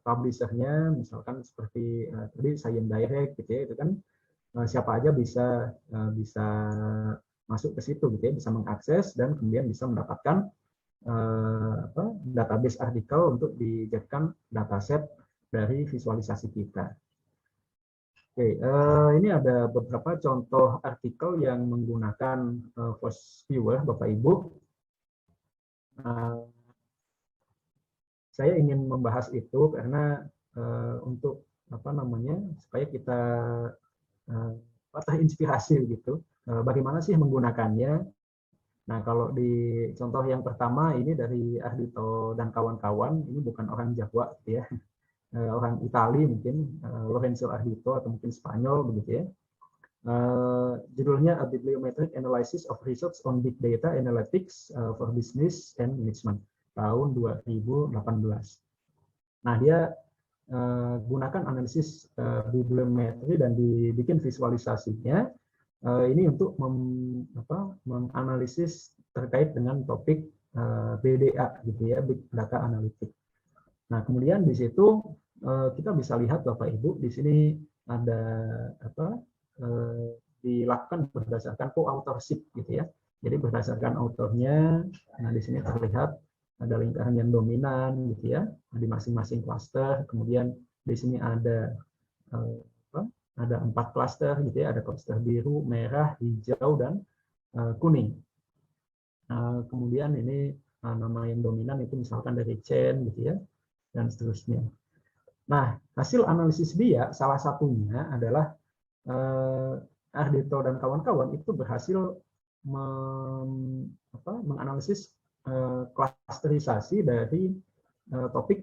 publishernya, misalkan seperti tadi Science Direct gitu ya, itu kan siapa aja bisa masuk ke situ gitu ya, bisa mengakses dan kemudian bisa mendapatkan database artikel untuk dijadikan dataset dari visualisasi kita. Oke, ini ada beberapa contoh artikel yang menggunakan Force Viewer, Bapak Ibu. saya ingin membahas itu karena untuk apa namanya supaya kita terinspirasi gitu. Bagaimana sih menggunakannya? Nah, kalau di contoh yang pertama ini dari Ardhito dan kawan-kawan, ini bukan orang Jawa gitu ya. Orang Itali mungkin, Lorenzo Ardhito atau mungkin Spanyol begitu ya. Judulnya A Bibliometric Analysis of Research on Big Data Analytics for Business and Management tahun 2018. Nah, dia gunakan analisis bibliometri dan dibikin visualisasinya ini untuk menganalisis terkait dengan topik BDA gitu ya, Big Data Analytics. Nah, kemudian di situ kita bisa lihat Bapak Ibu di sini ada dilakukan berdasarkan co-authorship gitu ya. Jadi berdasarkan autornya, nah di sini terlihat ada lingkaran yang dominan gitu ya di masing-masing klaster. Kemudian di sini ada 4 klaster gitu ya, ada klaster biru, merah, hijau dan kuning. Kemudian ini nama yang dominan itu misalkan dari chain gitu ya dan seterusnya. Nah, hasil analisis dia salah satunya adalah Ardhito dan kawan-kawan itu berhasil menganalisis klasterisasi dari topik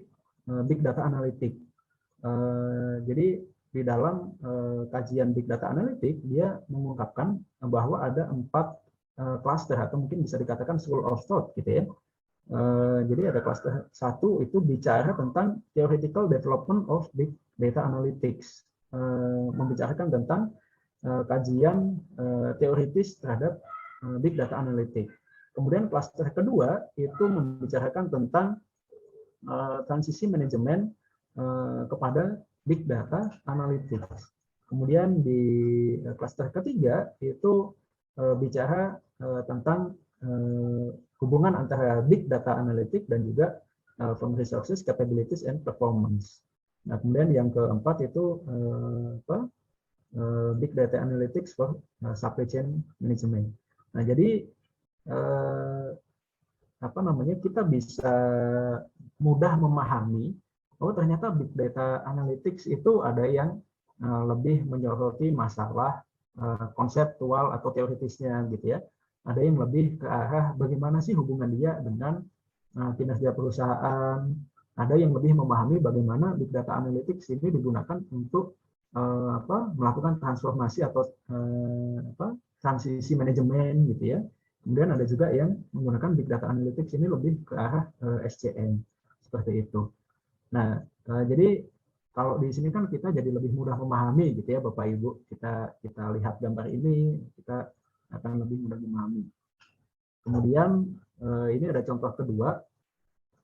Big Data Analytics. Jadi di dalam kajian Big Data Analytics dia mengungkapkan bahwa ada 4 klaster atau mungkin bisa dikatakan school of thought gitu ya. Jadi ada klaster 1 itu bicara tentang theoretical development of Big Data Analytics, membicarakan tentang kajian teoritis terhadap Big Data Analytics. Kemudian klaster kedua itu membicarakan tentang transisi manajemen kepada Big Data Analytics. Kemudian di klaster ketiga itu bicara tentang hubungan antara Big Data Analytics dan juga from resources, capabilities, and performance. Nah, kemudian yang keempat itu Big Data Analytics for supply chain management. Nah, jadi kita bisa mudah memahami oh ternyata Big Data Analytics itu ada yang lebih menyoroti masalah konseptual atau teoritisnya gitu ya. Ada yang lebih ke arah bagaimana sih hubungan dia dengan kinerja perusahaan. Ada yang lebih memahami bagaimana Big Data Analytics ini digunakan untuk melakukan transformasi atau transisi manajemen gitu ya. Kemudian ada juga yang menggunakan Big Data Analytics ini lebih ke arah SCM seperti itu. Nah, jadi kalau di sini kan kita jadi lebih mudah memahami gitu ya Bapak Ibu. Kita lihat gambar ini, kita akan lebih mudah memahami. Kemudian ini ada contoh kedua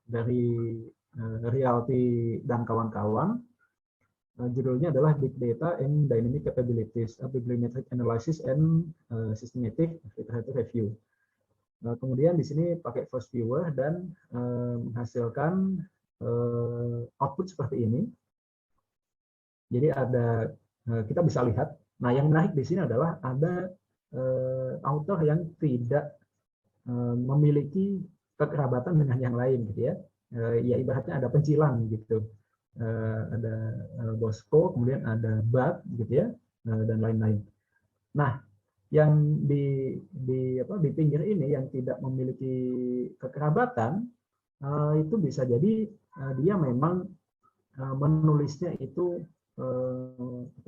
dari Rialti dan kawan-kawan. Judulnya adalah Big Data and Dynamic Capabilities, a Bibliometric Analysis and Systematic Iterative Review. Kemudian di sini pakai first viewer dan menghasilkan output seperti ini. Jadi ada kita bisa lihat. Nah, yang menarik di sini adalah ada author yang tidak memiliki kekerabatan dengan yang lain gitu ya. Ya ibaratnya ada pencilan gitu. Ada Bosco, kemudian ada Bud gitu ya, dan lain-lain. Nah, yang di pinggir ini yang tidak memiliki kekerabatan itu bisa jadi dia memang menulisnya itu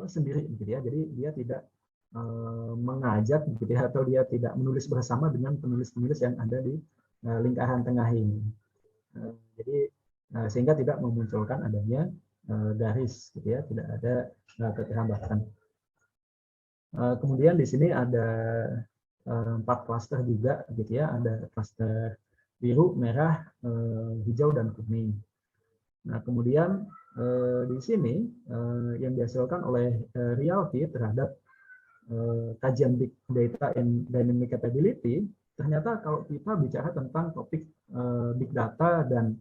sendiri gitu ya. Jadi dia tidak mengajak gitu ya, atau dia tidak menulis bersama dengan penulis-penulis yang ada di lingkaran tengah ini. Jadi sehingga tidak memunculkan adanya garis gitu ya, tidak ada keterlambatan. Kemudian di sini ada 4 klaster juga gitu ya, ada klaster biru, merah, hijau dan kuning. Nah, kemudian di sini yang dihasilkan oleh Rialti terhadap kajian Big Data and Dynamic Capability, ternyata kalau kita bicara tentang topik Big Data dan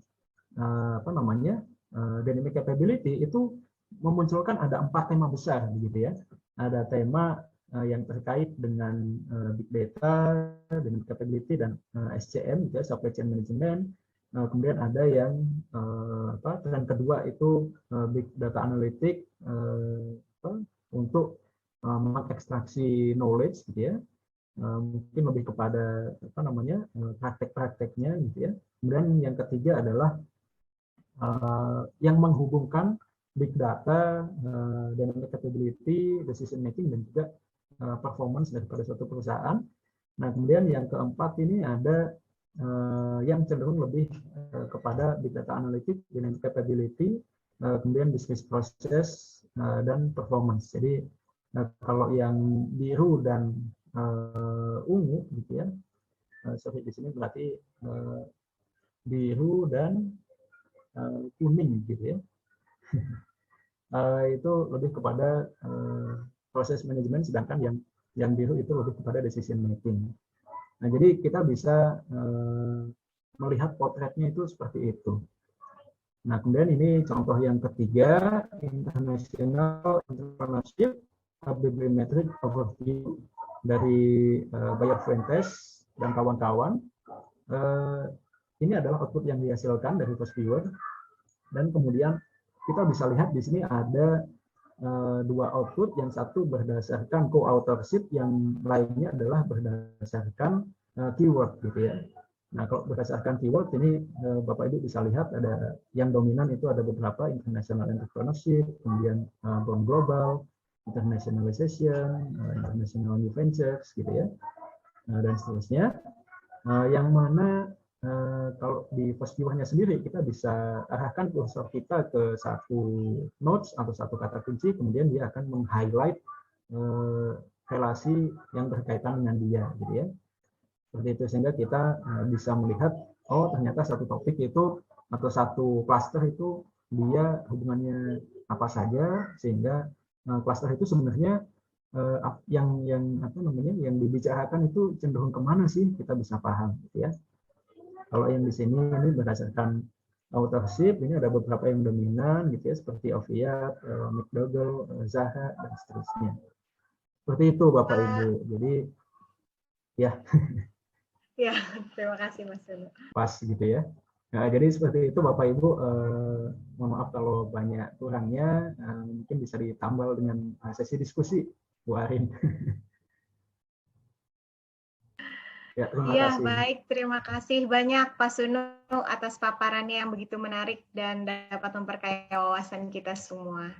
Dynamic Capability itu memunculkan ada 4 tema besar begitu ya. Ada tema yang terkait dengan Big Data, Dynamic Capability dan SCM, gitu ya, Supply Chain Management. kemudian ada yang tren kedua itu big data analytic untuk mengekstraksi knowledge gitu ya. Mungkin lebih kepada praktek-prakteknya gitu ya. Kemudian yang ketiga adalah yang menghubungkan big data, dynamic capability, decision making, dan juga performance daripada suatu perusahaan. Nah, kemudian yang keempat ini ada yang cenderung lebih kepada big data analytics, dynamic capability, kemudian business process dan performance. Jadi kalau yang biru dan ungu gitu ya, sorry di sini berarti biru dan kuning gitu ya. Itu lebih kepada proses manajemen, sedangkan yang biru itu lebih kepada decision making. Nah, jadi kita bisa melihat potretnya itu seperti itu. Nah, kemudian ini contoh yang ketiga, International Entrepreneurship Bibliometric Overview dari Bayer Fuentes dan kawan-kawan. Ini adalah output yang dihasilkan dari First-Viewer, dan kemudian kita bisa lihat di sini ada dua output, yang satu berdasarkan co-authorship, yang lainnya adalah berdasarkan keyword gitu ya. Nah, kalau berdasarkan keyword ini Bapak Ibu bisa lihat ada yang dominan itu ada beberapa, international entrepreneurship, kemudian born global, internationalization, international new ventures gitu ya, dan seterusnya. Yang mana kalau di First-Viewer-nya sendiri kita bisa arahkan kursor kita ke satu notes atau satu kata kunci, kemudian dia akan meng-highlight relasi yang berkaitan dengan dia gitu ya. Seperti itu, sehingga kita bisa melihat oh ternyata satu topik itu atau satu cluster itu dia hubungannya apa saja, sehingga cluster itu sebenarnya yang dibicarakan itu cenderung kemana sih, kita bisa paham gitu ya. Kalau yang di sini ini berdasarkan authorship, ini ada beberapa yang dominan gitu ya, seperti Oviatt, McDougall, Zaha, dan seterusnya. Seperti itu Bapak Ibu. Jadi ya. Ya, terima kasih Mas Dono. Pas gitu ya. Nah, jadi seperti itu Bapak Ibu. Mohon maaf kalau banyak kurangnya, mungkin bisa ditambal dengan sesi diskusi Bu Arin. Ya, terima kasih. Baik, terima kasih banyak Pak Suno atas paparannya yang begitu menarik dan dapat memperkaya wawasan kita semua.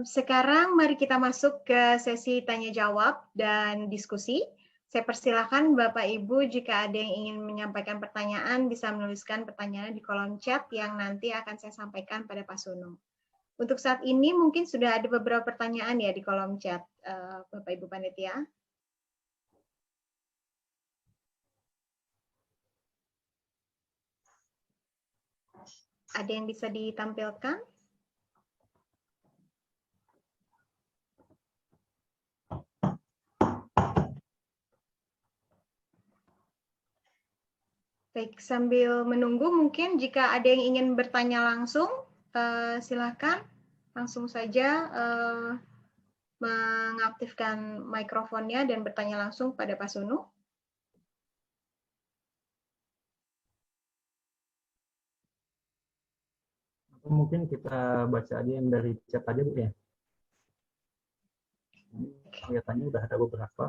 Sekarang mari kita masuk ke sesi tanya jawab dan diskusi. Saya persilahkan Bapak Ibu jika ada yang ingin menyampaikan pertanyaan bisa menuliskan pertanyaannya di kolom chat yang nanti akan saya sampaikan pada Pak Suno. Untuk saat ini mungkin sudah ada beberapa pertanyaan ya di kolom chat Bapak Ibu Panitia. Ada yang bisa ditampilkan? Baik, sambil menunggu mungkin jika ada yang ingin bertanya langsung, silakan langsung saja mengaktifkan mikrofonnya dan bertanya langsung pada Pak Suno. Mungkin kita baca aja yang dari chat aja Bu ya. Kelihatannya udah ada beberapa.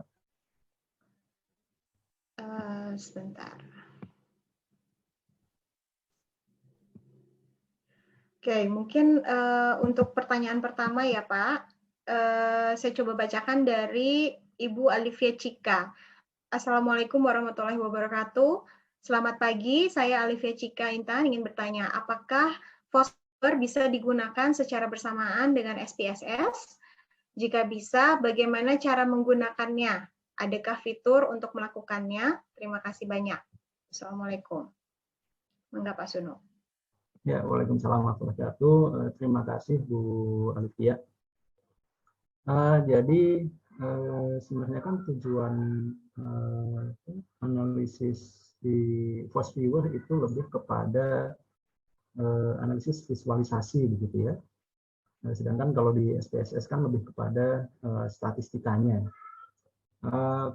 Sebentar. Oke, mungkin untuk pertanyaan pertama ya Pak, saya coba bacakan dari Ibu Alivia Cika. Assalamualaikum warahmatullahi wabarakatuh. Selamat pagi, saya Alivia Cika Intan ingin bertanya, apakah Fosfor bisa digunakan secara bersamaan dengan SPSS? Jika bisa, bagaimana cara menggunakannya? Adakah fitur untuk melakukannya? Terima kasih banyak. Assalamualaikum. Mangga Pak Suno. Ya, waalaikumsalam warahmatullahi wabarakatuh. Terima kasih Bu Alivia. Jadi sebenarnya kan tujuan analisis di First-Viewer itu lebih kepada analisis visualisasi begitu ya. Sedangkan kalau di SPSS kan lebih kepada statistikanya.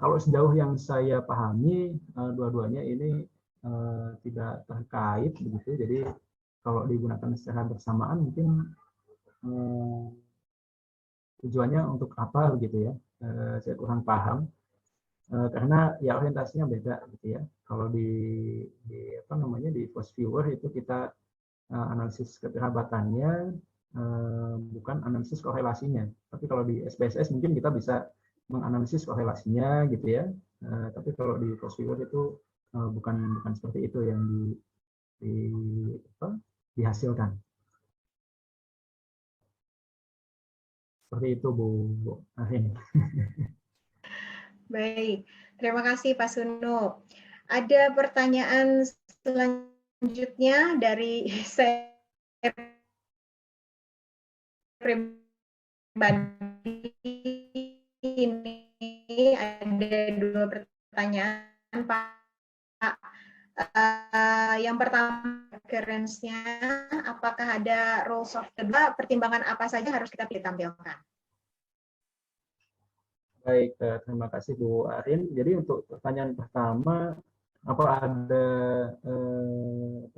Kalau sejauh yang saya pahami, dua-duanya ini tidak terkait begitu. Jadi kalau digunakan secara bersamaan mungkin tujuannya untuk apa begitu ya? Saya kurang paham. Karena ya orientasinya beda gitu ya. Kalau di apa namanya di post viewer itu kita analisis keterabatannya, bukan analisis korelasinya. Tapi kalau di SPSS mungkin kita bisa menganalisis korelasinya gitu ya. Tapi kalau di post viewer itu bukan seperti itu yang di apa, dihasilkan. Seperti itu Bu Arin. Baik, terima kasih Pak Sunu. Ada pertanyaan selanjutnya dari saya pribadi. Ini ada 2 pertanyaan Pak. Yang pertama, occurrence-nya, apakah ada rules of the law, pertimbangan apa saja harus kita tampilkan? Baik, terima kasih Bu Arin. Jadi untuk pertanyaan pertama, apa ada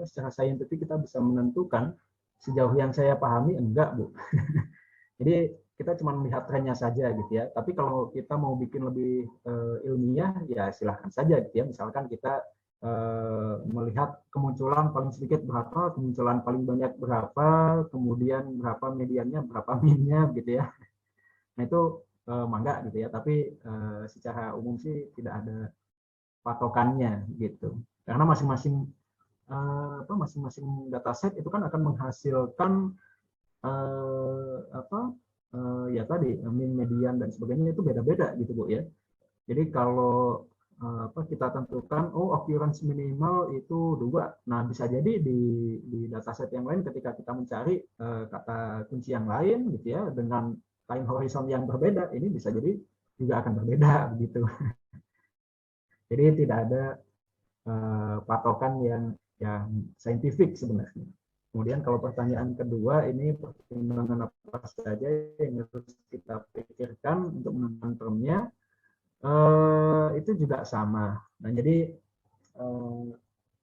secara saintifik kita bisa menentukan? Sejauh yang saya pahami enggak Bu. Jadi kita cuma melihat trennya saja gitu ya. Tapi kalau kita mau bikin lebih ilmiah ya silahkan saja gitu ya. Misalkan kita melihat kemunculan paling sedikit berapa, kemunculan paling banyak berapa, kemudian berapa mediannya, berapa minnya gitu ya. Nah itu mangga gitu ya. Tapi secara umum sih tidak ada patokannya gitu. Karena masing-masing dataset itu kan akan menghasilkan ya tadi min, median dan sebagainya itu beda-beda gitu Bu ya. Jadi kalau kita tentukan occurrence minimal itu 2. Nah, bisa jadi di dataset yang lain ketika kita mencari kata kunci yang lain gitu ya dengan time horizon yang berbeda, ini bisa jadi juga akan berbeda begitu. Jadi tidak ada patokan yang saintifik sebenarnya. Kemudian kalau pertanyaan kedua, ini pertimbangan apa saja yang harus kita pikirkan untuk menentukan termnya, itu juga sama. Nah, jadi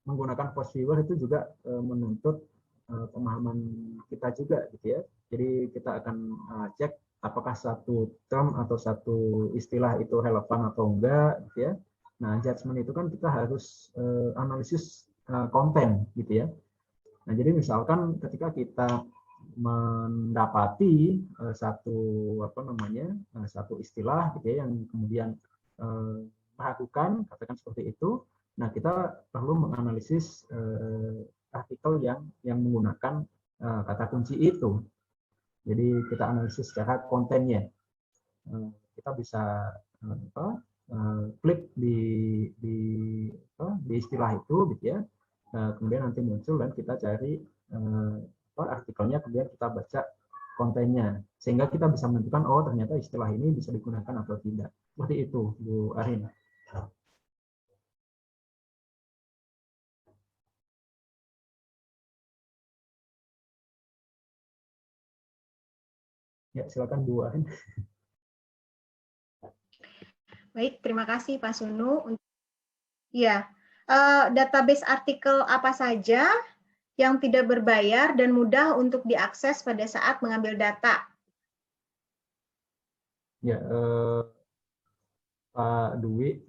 menggunakan post viewer itu juga menuntut pemahaman kita juga, gitu ya. Jadi kita akan cek apakah satu term atau satu istilah itu relevan atau enggak, gitu ya. Nah, judgement itu kan kita harus analisis konten, gitu ya. Nah, jadi misalkan ketika kita mendapati satu istilah gitu ya yang kemudian meragukan, katakan seperti itu. Nah, kita perlu menganalisis artikel yang menggunakan kata kunci itu. Jadi kita analisis secara kontennya. Kita bisa klik di istilah itu gitu ya. Kemudian nanti muncul dan kita cari artikelnya, kemudian kita baca kontennya sehingga kita bisa menentukan ternyata istilah ini bisa digunakan atau tidak. Seperti itu Bu Arin. Ya, silakan Bu Arin. Baik, terima kasih Pak Sunu. Ya, database artikel apa saja yang tidak berbayar dan mudah untuk diakses pada saat mengambil data? Ya, Pak Dwi,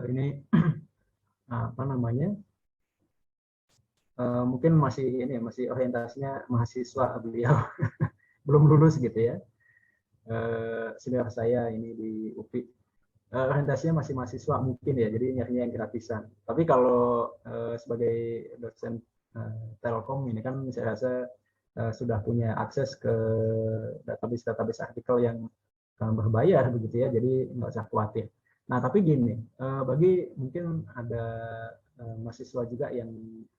ini apa namanya? Mungkin masih orientasinya mahasiswa beliau, belum lulus gitu ya. Senior saya ini di UPI, orientasinya masih mahasiswa mungkin ya, jadi nyarinya yang gratisan. Tapi kalau sebagai dosen Telkom ini kan saya rasa sudah punya akses ke database artikel yang berbayar begitu ya, jadi nggak usah khawatir. Nah tapi gini, bagi mungkin ada mahasiswa juga yang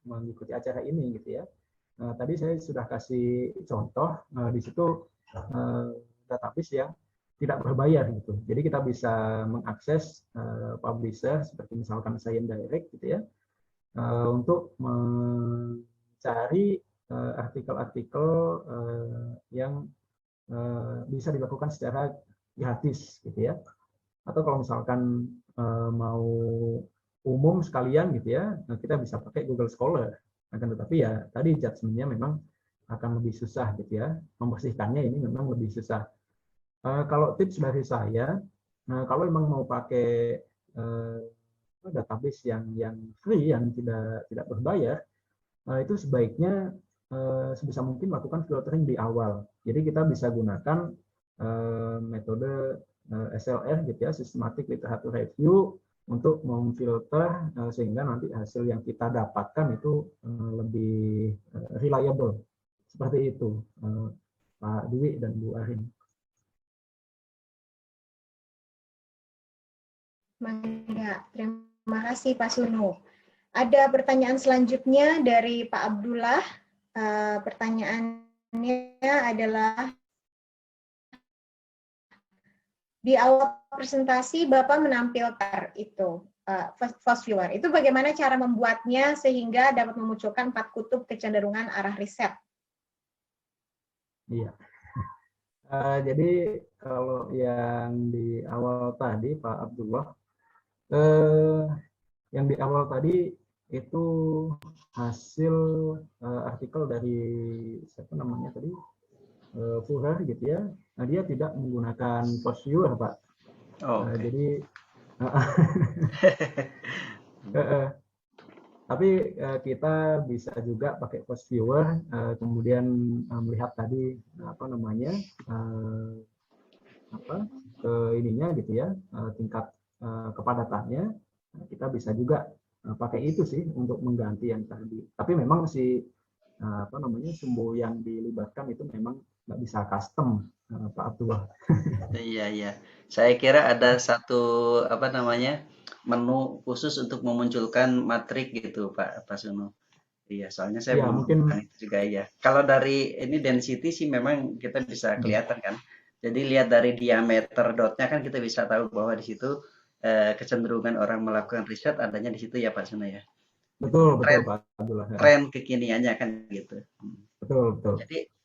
mengikuti acara ini gitu ya. Tadi saya sudah kasih contoh di situ database yang tidak berbayar gitu. Jadi kita bisa mengakses publisher seperti misalkan Science Direct gitu ya, untuk mencari artikel-artikel yang bisa dilakukan secara gratis gitu ya. Atau kalau misalkan mau umum sekalian gitu ya, kita bisa pakai Google Scholar. Akan tetapi ya tadi judgement-nya memang akan lebih susah gitu ya, membersihkannya ini memang lebih susah. Kalau tips dari saya, kalau memang mau pakai database yang free, yang tidak berbayar, itu sebaiknya sebisa mungkin lakukan filtering di awal. Jadi kita bisa gunakan metode SLR gitu ya, Systematic Literature Review, untuk memfilter sehingga nanti hasil yang kita dapatkan itu lebih reliable. Seperti itu, Pak Dwi dan Bu Arin. Terima kasih Pak Sunu. Ada pertanyaan selanjutnya dari Pak Abdullah. Pertanyaannya adalah, di awal presentasi Bapak menampilkan itu Fast Viewer. Itu bagaimana cara membuatnya sehingga dapat memunculkan 4 kutub kecenderungan arah riset? Iya. Jadi kalau yang di awal tadi Pak Abdullah, yang di awal tadi itu hasil artikel dari siapa namanya tadi, Fuhrer gitu ya. Nah, dia tidak menggunakan Fast Viewer, Pak. Jadi tapi kita bisa juga pakai Fast Viewer, kemudian melihat tadi apa namanya ke ininya gitu ya, tingkat kepadatannya. Kita bisa juga pakai itu sih untuk mengganti yang tadi. Tapi memang si apa namanya sumbu yang dilibatkan itu memang nggak bisa custom, Pak Abdullah. Iya. Saya kira ada satu apa namanya menu khusus untuk memunculkan matrik gitu, Pak Sunu. Iya, soalnya saya belum mungkin itu juga ya. Kalau dari ini density sih memang kita bisa kelihatan kan. Jadi lihat dari diameter dotnya kan kita bisa tahu bahwa di situ kecenderungan orang melakukan riset adanya di situ ya Pak Sunu ya. Betul Pak Abdullah. Tren kekiniannya kan gitu. Betul.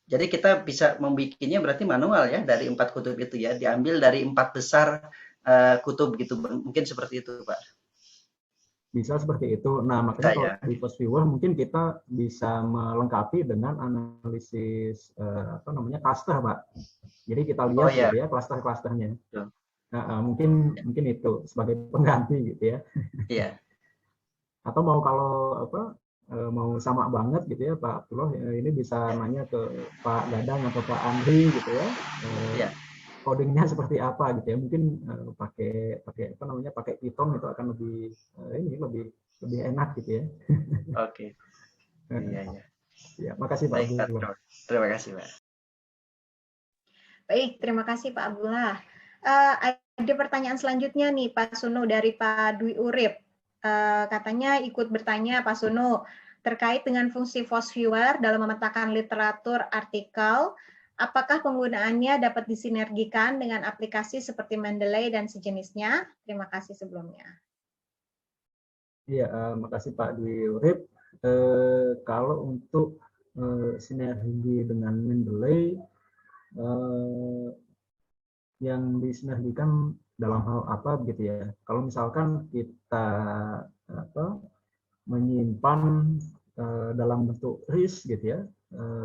Jadi kita bisa membikinnya berarti manual ya dari 4 kutub itu ya, diambil dari 4 besar kutub gitu, mungkin seperti itu Pak. Bisa seperti itu. Nah makanya kalau di Fast Viewer mungkin kita bisa melengkapi dengan analisis apa namanya cluster Pak. Jadi kita lihat gitu ya cluster-clusternya. Mungkin itu sebagai pengganti gitu ya. Iya. Atau mau kalau apa mau sama banget gitu ya Pak Abdullah, ini bisa nanya ke Pak Dadang atau Pak Andri gitu ya. Codingnya seperti apa gitu ya, mungkin pakai apa namanya pakai Python itu akan lebih lebih enak gitu ya. Oke. Iya. Ya, makasih Pak Abdullah. Terima kasih Pak. Baik, terima kasih Pak Abdullah. Ada pertanyaan selanjutnya nih Pak Sunu dari Pak Dwi Urip. Katanya ikut bertanya Pak Sunu terkait dengan fungsi Fast Viewer dalam memetakan literatur artikel. Apakah penggunaannya dapat disinergikan dengan aplikasi seperti Mendeley dan sejenisnya? Terima kasih sebelumnya. Iya, makasih Pak Dwi Urip. Kalau untuk sinergi dengan Mendeley, yang disinergikan dalam hal apa begitu ya? Kalau misalkan kita menyimpan dalam bentuk RIS gitu ya,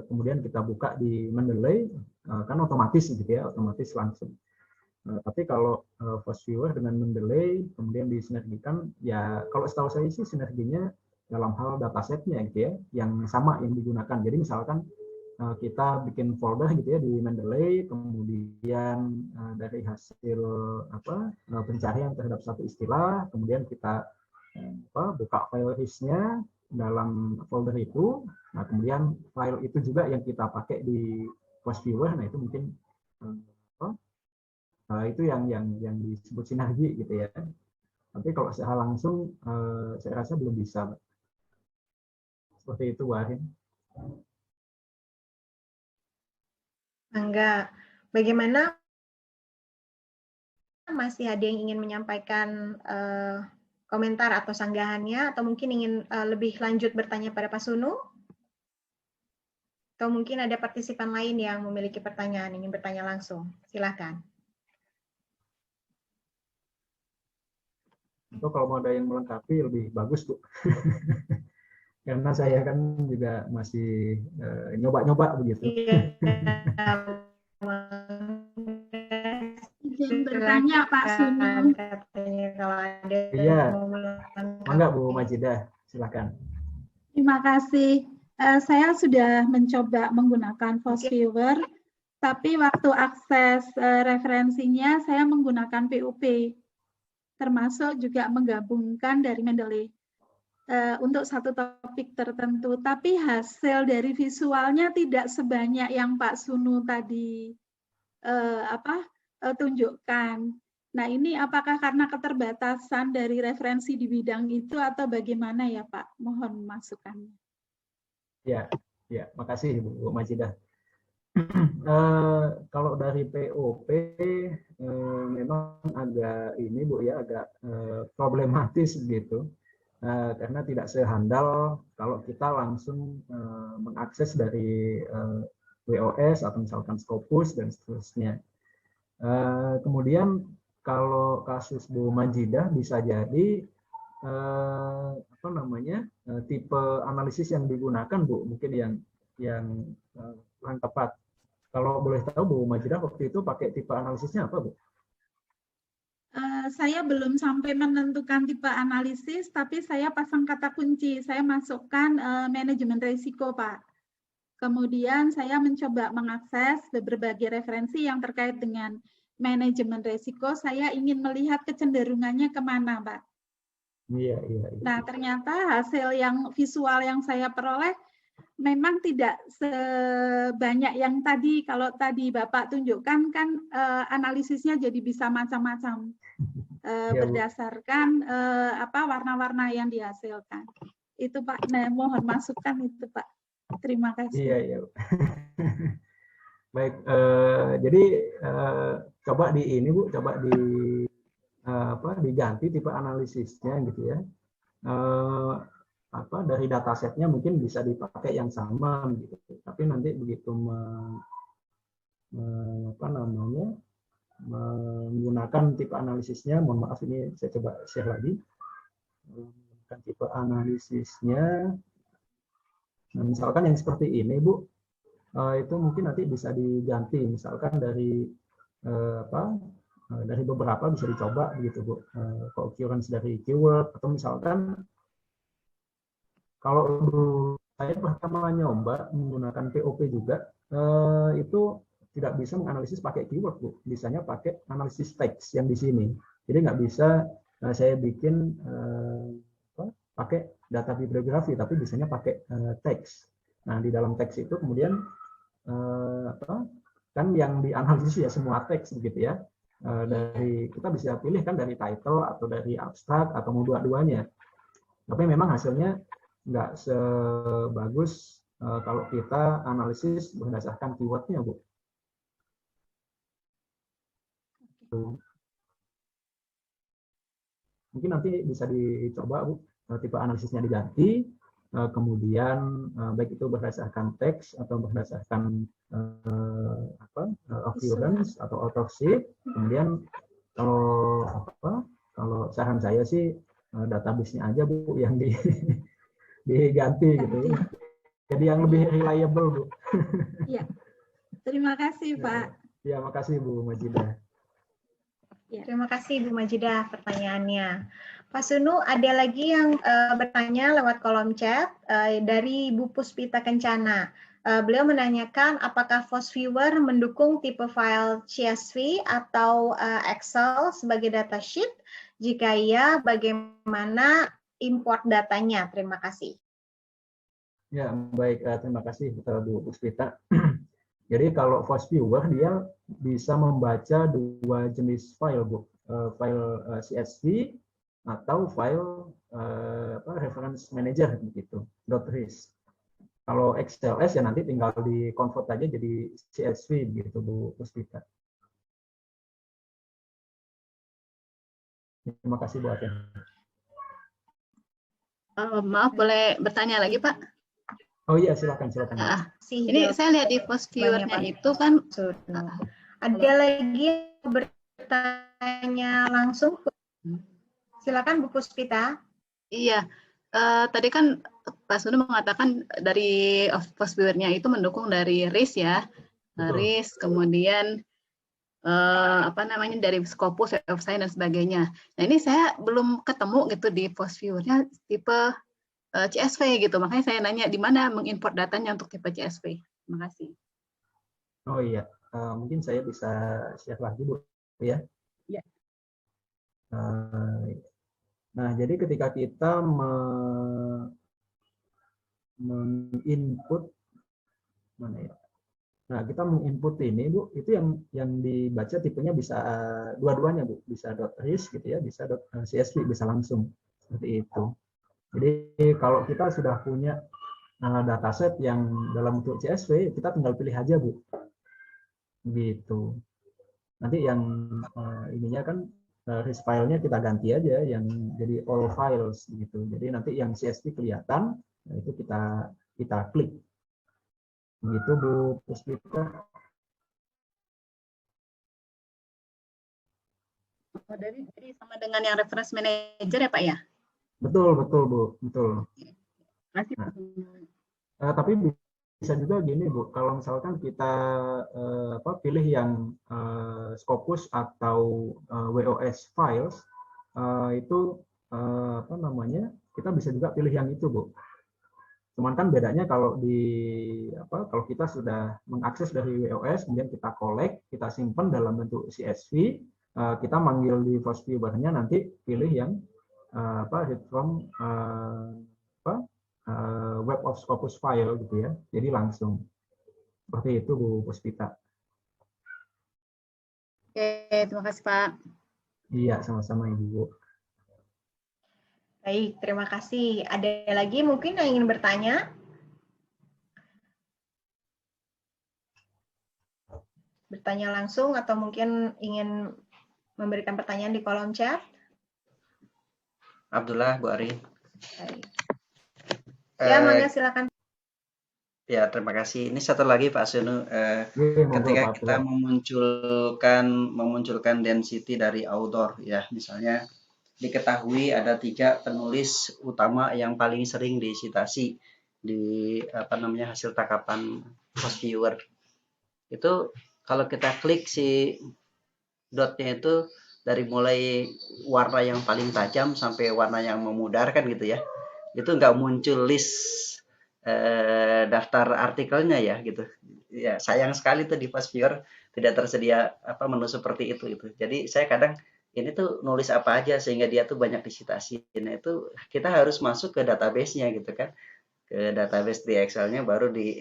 kemudian kita buka di Mendeley, kan otomatis gitu ya, otomatis langsung. Tapi kalau Fast Viewer dengan Mendeley kemudian disinergikan, ya kalau setahu saya sih sinerginya dalam hal datasetnya gitu ya, yang sama yang digunakan. Jadi misalkan kita bikin folder gitu ya di Mendeley, kemudian dari hasil pencarian terhadap satu istilah, kemudian kita buka file RIS-nya dalam folder itu. Nah kemudian file itu juga yang kita pakai di Fast Viewer. Nah itu mungkin itu yang disebut sinergi gitu ya. Tapi kalau secara langsung saya rasa belum bisa. Seperti itu, Wahin. Angga, bagaimana masih ada yang ingin menyampaikan komentar atau sanggahannya, atau mungkin ingin lebih lanjut bertanya pada Pak Sunu? Atau mungkin ada partisipan lain yang memiliki pertanyaan, ingin bertanya langsung. Silakan. Atau kalau mau ada yang melengkapi lebih bagus, Bu. Karena saya kan juga masih nyoba-nyoba begitu. Iya. Izin bertanya Pak Sunu. Katanya kalau ada Iya. mau Mangga Bu Majidah, silakan. Terima kasih. Saya sudah mencoba menggunakan FOSS-Viewer, tapi waktu akses referensinya saya menggunakan PUP, termasuk juga menggabungkan dari Mendeley untuk satu topik tertentu. Tapi hasil dari visualnya tidak sebanyak yang Pak Sunu tadi tunjukkan. Nah, ini apakah karena keterbatasan dari referensi di bidang itu atau bagaimana ya Pak? Mohon masukannya. Ya, makasih Bu Majidah. Kalau dari POP memang agak ini Bu ya, agak problematis gitu. Karena tidak sehandal kalau kita langsung mengakses dari WOS atau misalkan Scopus dan seterusnya. Kemudian kalau kasus Bu Majidah bisa jadi tipe analisis yang digunakan Bu mungkin yang kurang tepat. Kalau boleh tahu Bu Majidah waktu itu pakai tipe analisisnya apa Bu? Saya belum sampai menentukan tipe analisis, tapi saya pasang kata kunci. Saya masukkan manajemen risiko, Pak. Kemudian saya mencoba mengakses berbagai referensi yang terkait dengan manajemen risiko. Saya ingin melihat kecenderungannya kemana, Pak. Iya. Nah, ternyata hasil yang visual yang saya peroleh memang tidak sebanyak yang tadi. Kalau tadi Bapak tunjukkan kan analisisnya jadi bisa macam-macam berdasarkan warna-warna yang dihasilkan. Itu Pak, nah, mohon masukan itu Pak. Terima kasih. Iya. Baik, jadi coba di ini Bu, coba diganti tipe analisisnya gitu ya. Dari datasetnya mungkin bisa dipakai yang sama gitu. Tapi nanti begitu menggunakan tipe analisisnya, mohon maaf ini saya coba share lagi. Menggunakan tipe analisisnya. Nah, misalkan yang seperti ini Bu, itu mungkin nanti bisa diganti misalkan dari dari beberapa bisa dicoba begitu Bu, co-occurrence dari keyword, atau misalkan kalau saya pertama nyoba menggunakan POP juga, itu tidak bisa menganalisis pakai keyword Bu, bisanya pakai analisis teks yang di sini. Jadi nggak bisa saya bikin pakai data bibliografi, tapi bisanya pakai teks. Nah, di dalam teks itu kemudian kan yang dianalisis ya semua teks begitu ya. Dari kita bisa pilih kan dari title atau dari abstrak atau mau dua-duanya. Tapi memang hasilnya nggak sebagus kalau kita analisis berdasarkan keywordnya Bu. Mungkin nanti bisa dicoba Bu, tipe analisisnya diganti, kemudian baik itu berdasarkan teks atau berdasarkan occurrence atau authorship. Kemudian kalau saran saya sih database-nya aja Bu yang diganti gitu ya. Jadi yang lebih reliable Bu. Iya. Terima kasih Pak. Ya, makasih Bu Majidah. Terima kasih Bu Majidah pertanyaannya. Pak Sunu, ada lagi yang bertanya lewat kolom chat dari Bu Puspita Kencana. Beliau menanyakan apakah FOSS-Viewer mendukung tipe file CSV atau Excel sebagai datasheet? Jika iya, bagaimana import datanya? Terima kasih. Ya, baik. Terima kasih Bu Puspita. Jadi kalau FOSS-Viewer dia bisa membaca dua jenis file Bu, file CSV atau file reference manager begitu, .ris. Kalau XLS ya nanti tinggal di convert aja jadi CSV begitu Bu Puspita. Terima kasih Bu Aten. Maaf, boleh bertanya lagi Pak? Oh iya, silakan. Ini saya lihat di FOSS-Viewer-nya itu kan ada lagi yang bertanya langsung. Silakan Bu Puspita. Iya, tadi kan Pak Sunu mengatakan dari post viewer-nya itu mendukung dari RIS ya, Betul. RIS, kemudian apa namanya dari Scopus, Web of Science dan sebagainya. Nah ini saya belum ketemu gitu di post viewer-nya tipe CSV gitu, makanya saya nanya di mana mengimport datanya untuk tipe CSV. Terima kasih. Oh iya, mungkin saya bisa share lagi Bu ya. Iya. Nah, jadi ketika kita menginput mana ya? Nah, kita menginput ini Bu, itu yang dibaca tipenya bisa dua-duanya Bu, bisa .ris gitu ya, bisa .csv, bisa langsung seperti itu. Jadi kalau kita sudah punya dataset yang dalam bentuk CSV, kita tinggal pilih aja Bu, gitu. Nanti yang ininya kan RIS filenya kita ganti aja yang jadi all files gitu. Jadi nanti yang CSV kelihatan, nah itu kita klik. Begitu Bu Puspita. Oh, jadi sama dengan yang reference manager ya Pak ya? Betul Bu, betul. Terima kasih. Nah, tapi bisa juga gini Bu, kalau misalkan kita pilih yang Scopus atau WOS files, itu apa namanya, kita bisa juga pilih yang itu Bu. Cuman kan bedanya kalau kalau kita sudah mengakses dari WOS, kemudian kita collect, kita simpan dalam bentuk CSV, kita manggil di first viewer-nya nanti pilih yang read from web of Scopus file gitu ya. Jadi langsung seperti itu Bu Puspita. Oke, terima kasih Pak. Iya, sama-sama Ibu. Baik, terima kasih. Ada lagi mungkin yang ingin bertanya? Bertanya langsung atau mungkin ingin memberikan pertanyaan di kolom chat? Abdullah, Bu Ari. Baik. Ya, mangga silakan. Ya, terima kasih. Ini satu lagi Pak Sunu, ketika Pak kita memunculkan density dari author, ya, misalnya diketahui ada 3 penulis utama yang paling sering disitasi di hasil tangkapan post viewer. Itu kalau kita klik si dotnya itu dari mulai warna yang paling tajam sampai warna yang memudarkan gitu ya, itu nggak muncul list daftar artikelnya ya gitu ya. Sayang sekali tuh di post viewer tidak tersedia menu seperti itu gitu. Jadi saya kadang ini tuh nulis apa aja sehingga dia tuh banyak disitasi. Nah itu kita harus masuk ke database-nya gitu kan, ke database di Excel-nya, baru di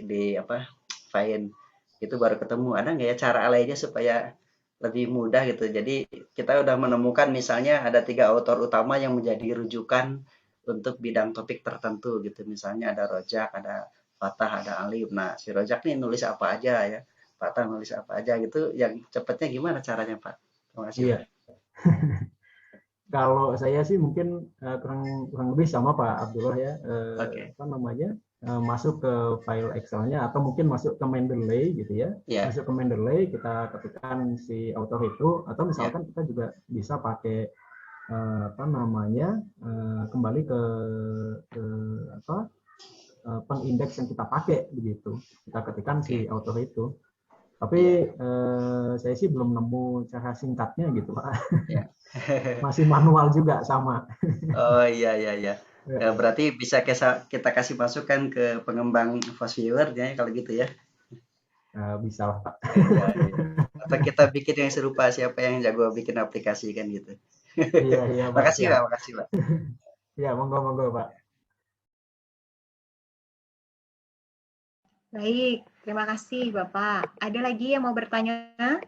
find itu baru ketemu. Ada nggak ya cara lainnya supaya lebih mudah gitu. Jadi kita udah menemukan misalnya ada 3 autor utama yang menjadi rujukan untuk bidang topik tertentu gitu. Misalnya ada Rojak, ada Fatah, ada Alif. Nah, si Rojak nih nulis apa aja ya, Fatah nulis apa aja gitu. Yang cepatnya gimana caranya Pak? Terima kasih. Iya. Kalau saya sih mungkin kurang lebih sama Pak Abdullah ya. Oke. Masuk ke file Excel-nya atau mungkin masuk ke Mendeley gitu ya. Yeah. Masuk ke Mendeley, kita ketikkan si author itu, atau misalkan kita juga bisa pakai kembali ke pengindeks yang kita pakai begitu. Kita ketikkan si author itu. Tapi saya sih belum nemu cara singkatnya gitu Pak. Yeah. Masih manual juga sama. Oh iya. Ya, berarti bisa kita kasih masukan ke pengembang post viewer ya kalau gitu ya. Bisa lah Pak. Iya. Atau kita bikin yang serupa, siapa yang jago bikin aplikasi kan gitu. Iya Pak. Makasih Pak. Iya, monggo Pak. Baik, terima kasih Bapak. Ada lagi yang mau bertanya?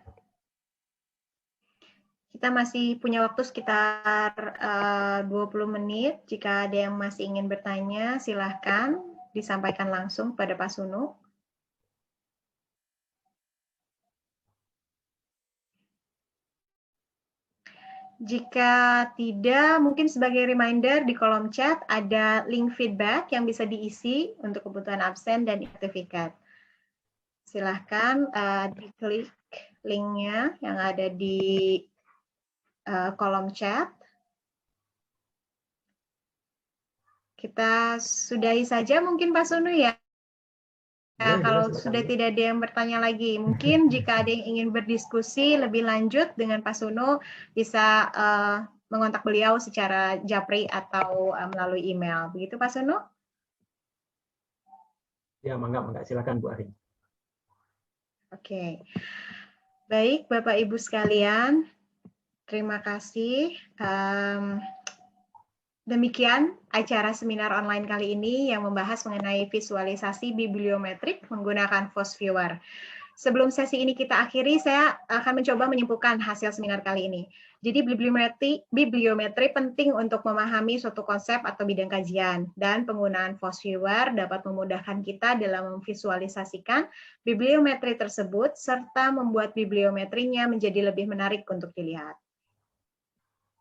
Kita masih punya waktu sekitar 20 menit. Jika ada yang masih ingin bertanya, silahkan disampaikan langsung pada Pak Sunu. Jika tidak, mungkin sebagai reminder di kolom chat ada link feedback yang bisa diisi untuk kebutuhan absen dan sertifikat. Silahkan diklik linknya yang ada di kolom chat. kita sudahi saja mungkin Pak Sunu ya. Ya, Kalau silakan. sudah tidak ada yang bertanya lagi, mungkin jika ada yang ingin berdiskusi lebih lanjut dengan Pak Sunu, bisa mengontak beliau secara japri atau melalui email. Begitu Pak Sunu? Ya, mangga, silakan Bu Ari. Oke. Baik, Bapak Ibu sekalian, terima kasih. Demikian acara seminar online kali ini yang membahas mengenai visualisasi bibliometrik menggunakan FOSViewer. Sebelum sesi ini kita akhiri, saya akan mencoba menyimpulkan hasil seminar kali ini. Jadi bibliometri penting untuk memahami suatu konsep atau bidang kajian, dan penggunaan FOSViewer dapat memudahkan kita dalam memvisualisasikan bibliometri tersebut, serta membuat bibliometrinya menjadi lebih menarik untuk dilihat.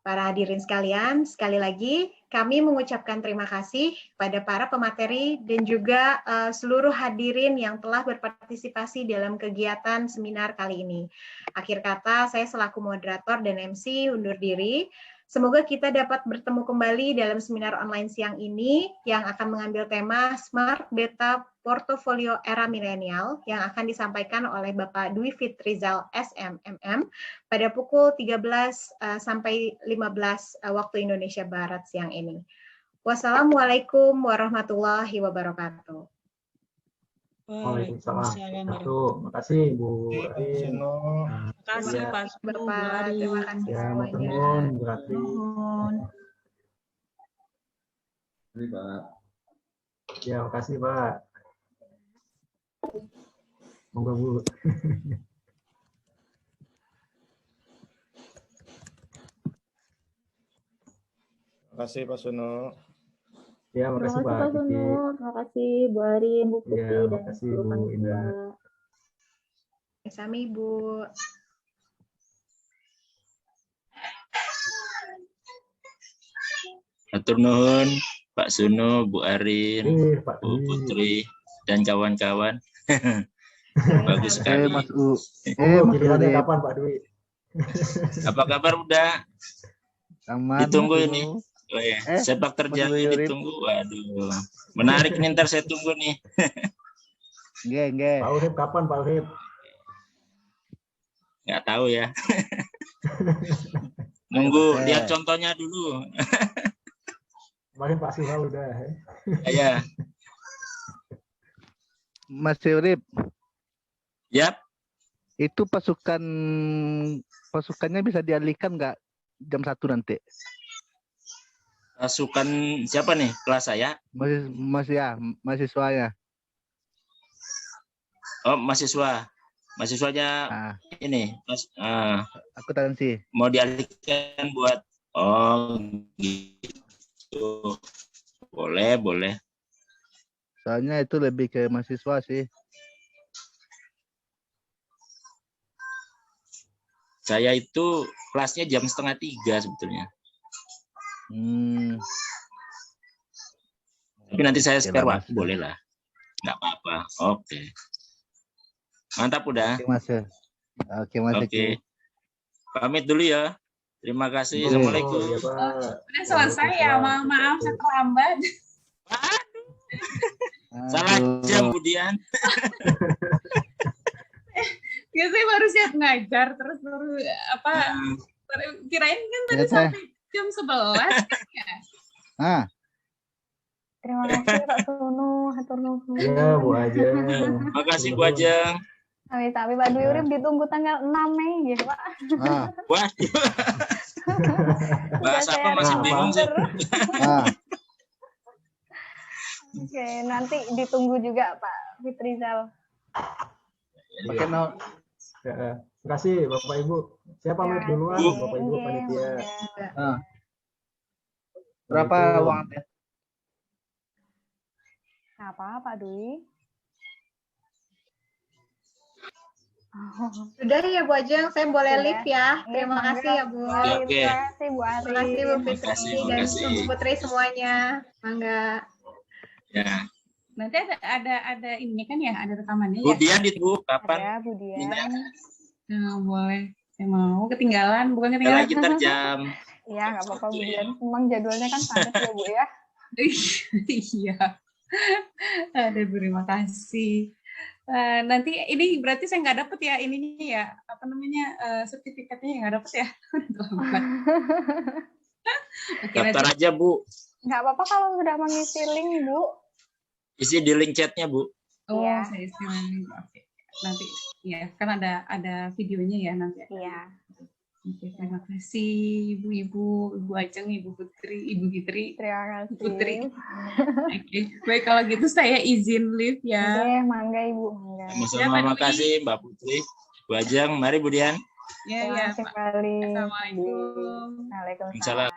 Para hadirin sekalian, sekali lagi kami mengucapkan terima kasih pada para pemateri dan juga seluruh hadirin yang telah berpartisipasi dalam kegiatan seminar kali ini. Akhir kata, saya selaku moderator dan MC undur diri. Semoga kita dapat bertemu kembali dalam seminar online siang ini yang akan mengambil tema Smart Data Portfolio Era Milenial yang akan disampaikan oleh Bapak Dwi Fitrizal SMMM pada pukul 13 sampai 15 waktu Indonesia Barat siang ini. Wassalamualaikum warahmatullahi wabarakatuh. Waalaikumsalam. Terima kasih Bu Ari. Terima kasih Pak Sunu, Bu Ari. Terima kasih Ya, semuanya. mohon Bu Ratri. Ya, makasih Pak. Monggo Bu. Terima kasih Pak Sunu. Ya, makasih Pak Pak Kiki. Sunu, terima kasih Bu Arin, Bu Putri, Ya, dan makasih seluruh Bu panitia. Indah. Sami Bu. Hatur nuhun Pak Sunu, Bu Arin, Pak Bu Dwi. Putri, dan kawan-kawan. Bagus sekali. Mas U. Mas gilirannya kapan Pak Dwi? Apa kabar udah? Aman, Ditunggu Mas ini. U. Oh ya, Eh, sepak terjangnya Mas Urip. ditunggu. Waduh, menarik nih, ntar saya tunggu nih. Nggak. Pak Urip kapan Pak Urip? Nggak tahu ya. Nunggu lihat contohnya dulu. Kemarin Pak Suha udah. Ya. Mas Urip, Yap. itu pasukannya bisa dialihkan nggak jam 1 nanti? Pasukan siapa nih? Kelas saya? Mahasiswanya. Oh, mahasiswa. Mahasiswanya ini. Akuntansi. Mau dialihkan buat gitu. Boleh. Soalnya itu lebih ke mahasiswa sih. Saya itu kelasnya jam 2:30 sebetulnya. Tapi nanti saya spare waktu, boleh lah. Nggak apa-apa. Oke. Mantap udah. Oke, Mas. Oke. Pamit dulu ya. Terima kasih. Assalamualaikum. Udah selesai ya, maaf saya terlambat. Salah jam Budian. Ya saya baru siap ngajar terus baru kirain kan tadi sampai jam 11 kan ya. Terima kasih Pak Sunu, hatur nuhun. Ya, Bu Ajeng. Makasih Bu Ajeng. Tapi Pak Dwi Urip ditunggu tanggal 6 Mei ya, Pak. Waduh. Bahas apa masih bingung sih. Oke, nanti ditunggu juga Pak Fitrizal. Oke, terima kasih Bapak Ibu. Saya pamit duluan, Bapak Ibu panitia. Berapa uangnya? Apa Pak Dwi? Sudah ya Bu Ajeng, saya boleh live ya. Terima kasih ya Bu. Oke. Terima kasih Bu Ari. Terima kasih Bu Fitri dan Bu Putri semuanya. Mangga. Ya. Nanti ada ini kan ya, ada rekamannya ya. Budian ditunggu kapan? Ya, Budian. Boleh. Saya mau ketinggalan, bukan Kita ketinggalan. lagi terjam. Iya, nggak apa-apa Budian. Memang jadwalnya kan padat ya Bu ya. Iya. Aduh, terima kasih. Nanti ini berarti saya nggak dapet ya ininya ya, apa namanya, sertifikatnya nggak dapet ya. Oke, Daftar aja, Bu. Nggak apa-apa kalau sudah mengisi link, Bu. Isi di link chatnya, Bu. Oh, Iya. saya isi link. Oke. Nanti ya, kan ada videonya ya nanti. Iya. Oke, terima kasih Ibu-ibu, Ibu Ajeng, Ibu Putri, Ibu Fitri. Terima kasih. Putri. Oke, baik kalau gitu saya izin live ya. Oke, mangga Ibu, mangga. Sama-sama, makasih Mbak Putri. Bu Ajeng, mari Bu Dian. Ya, Terima ya. kasih sekali. Assalamualaikum. Waalaikumsalam. Salam.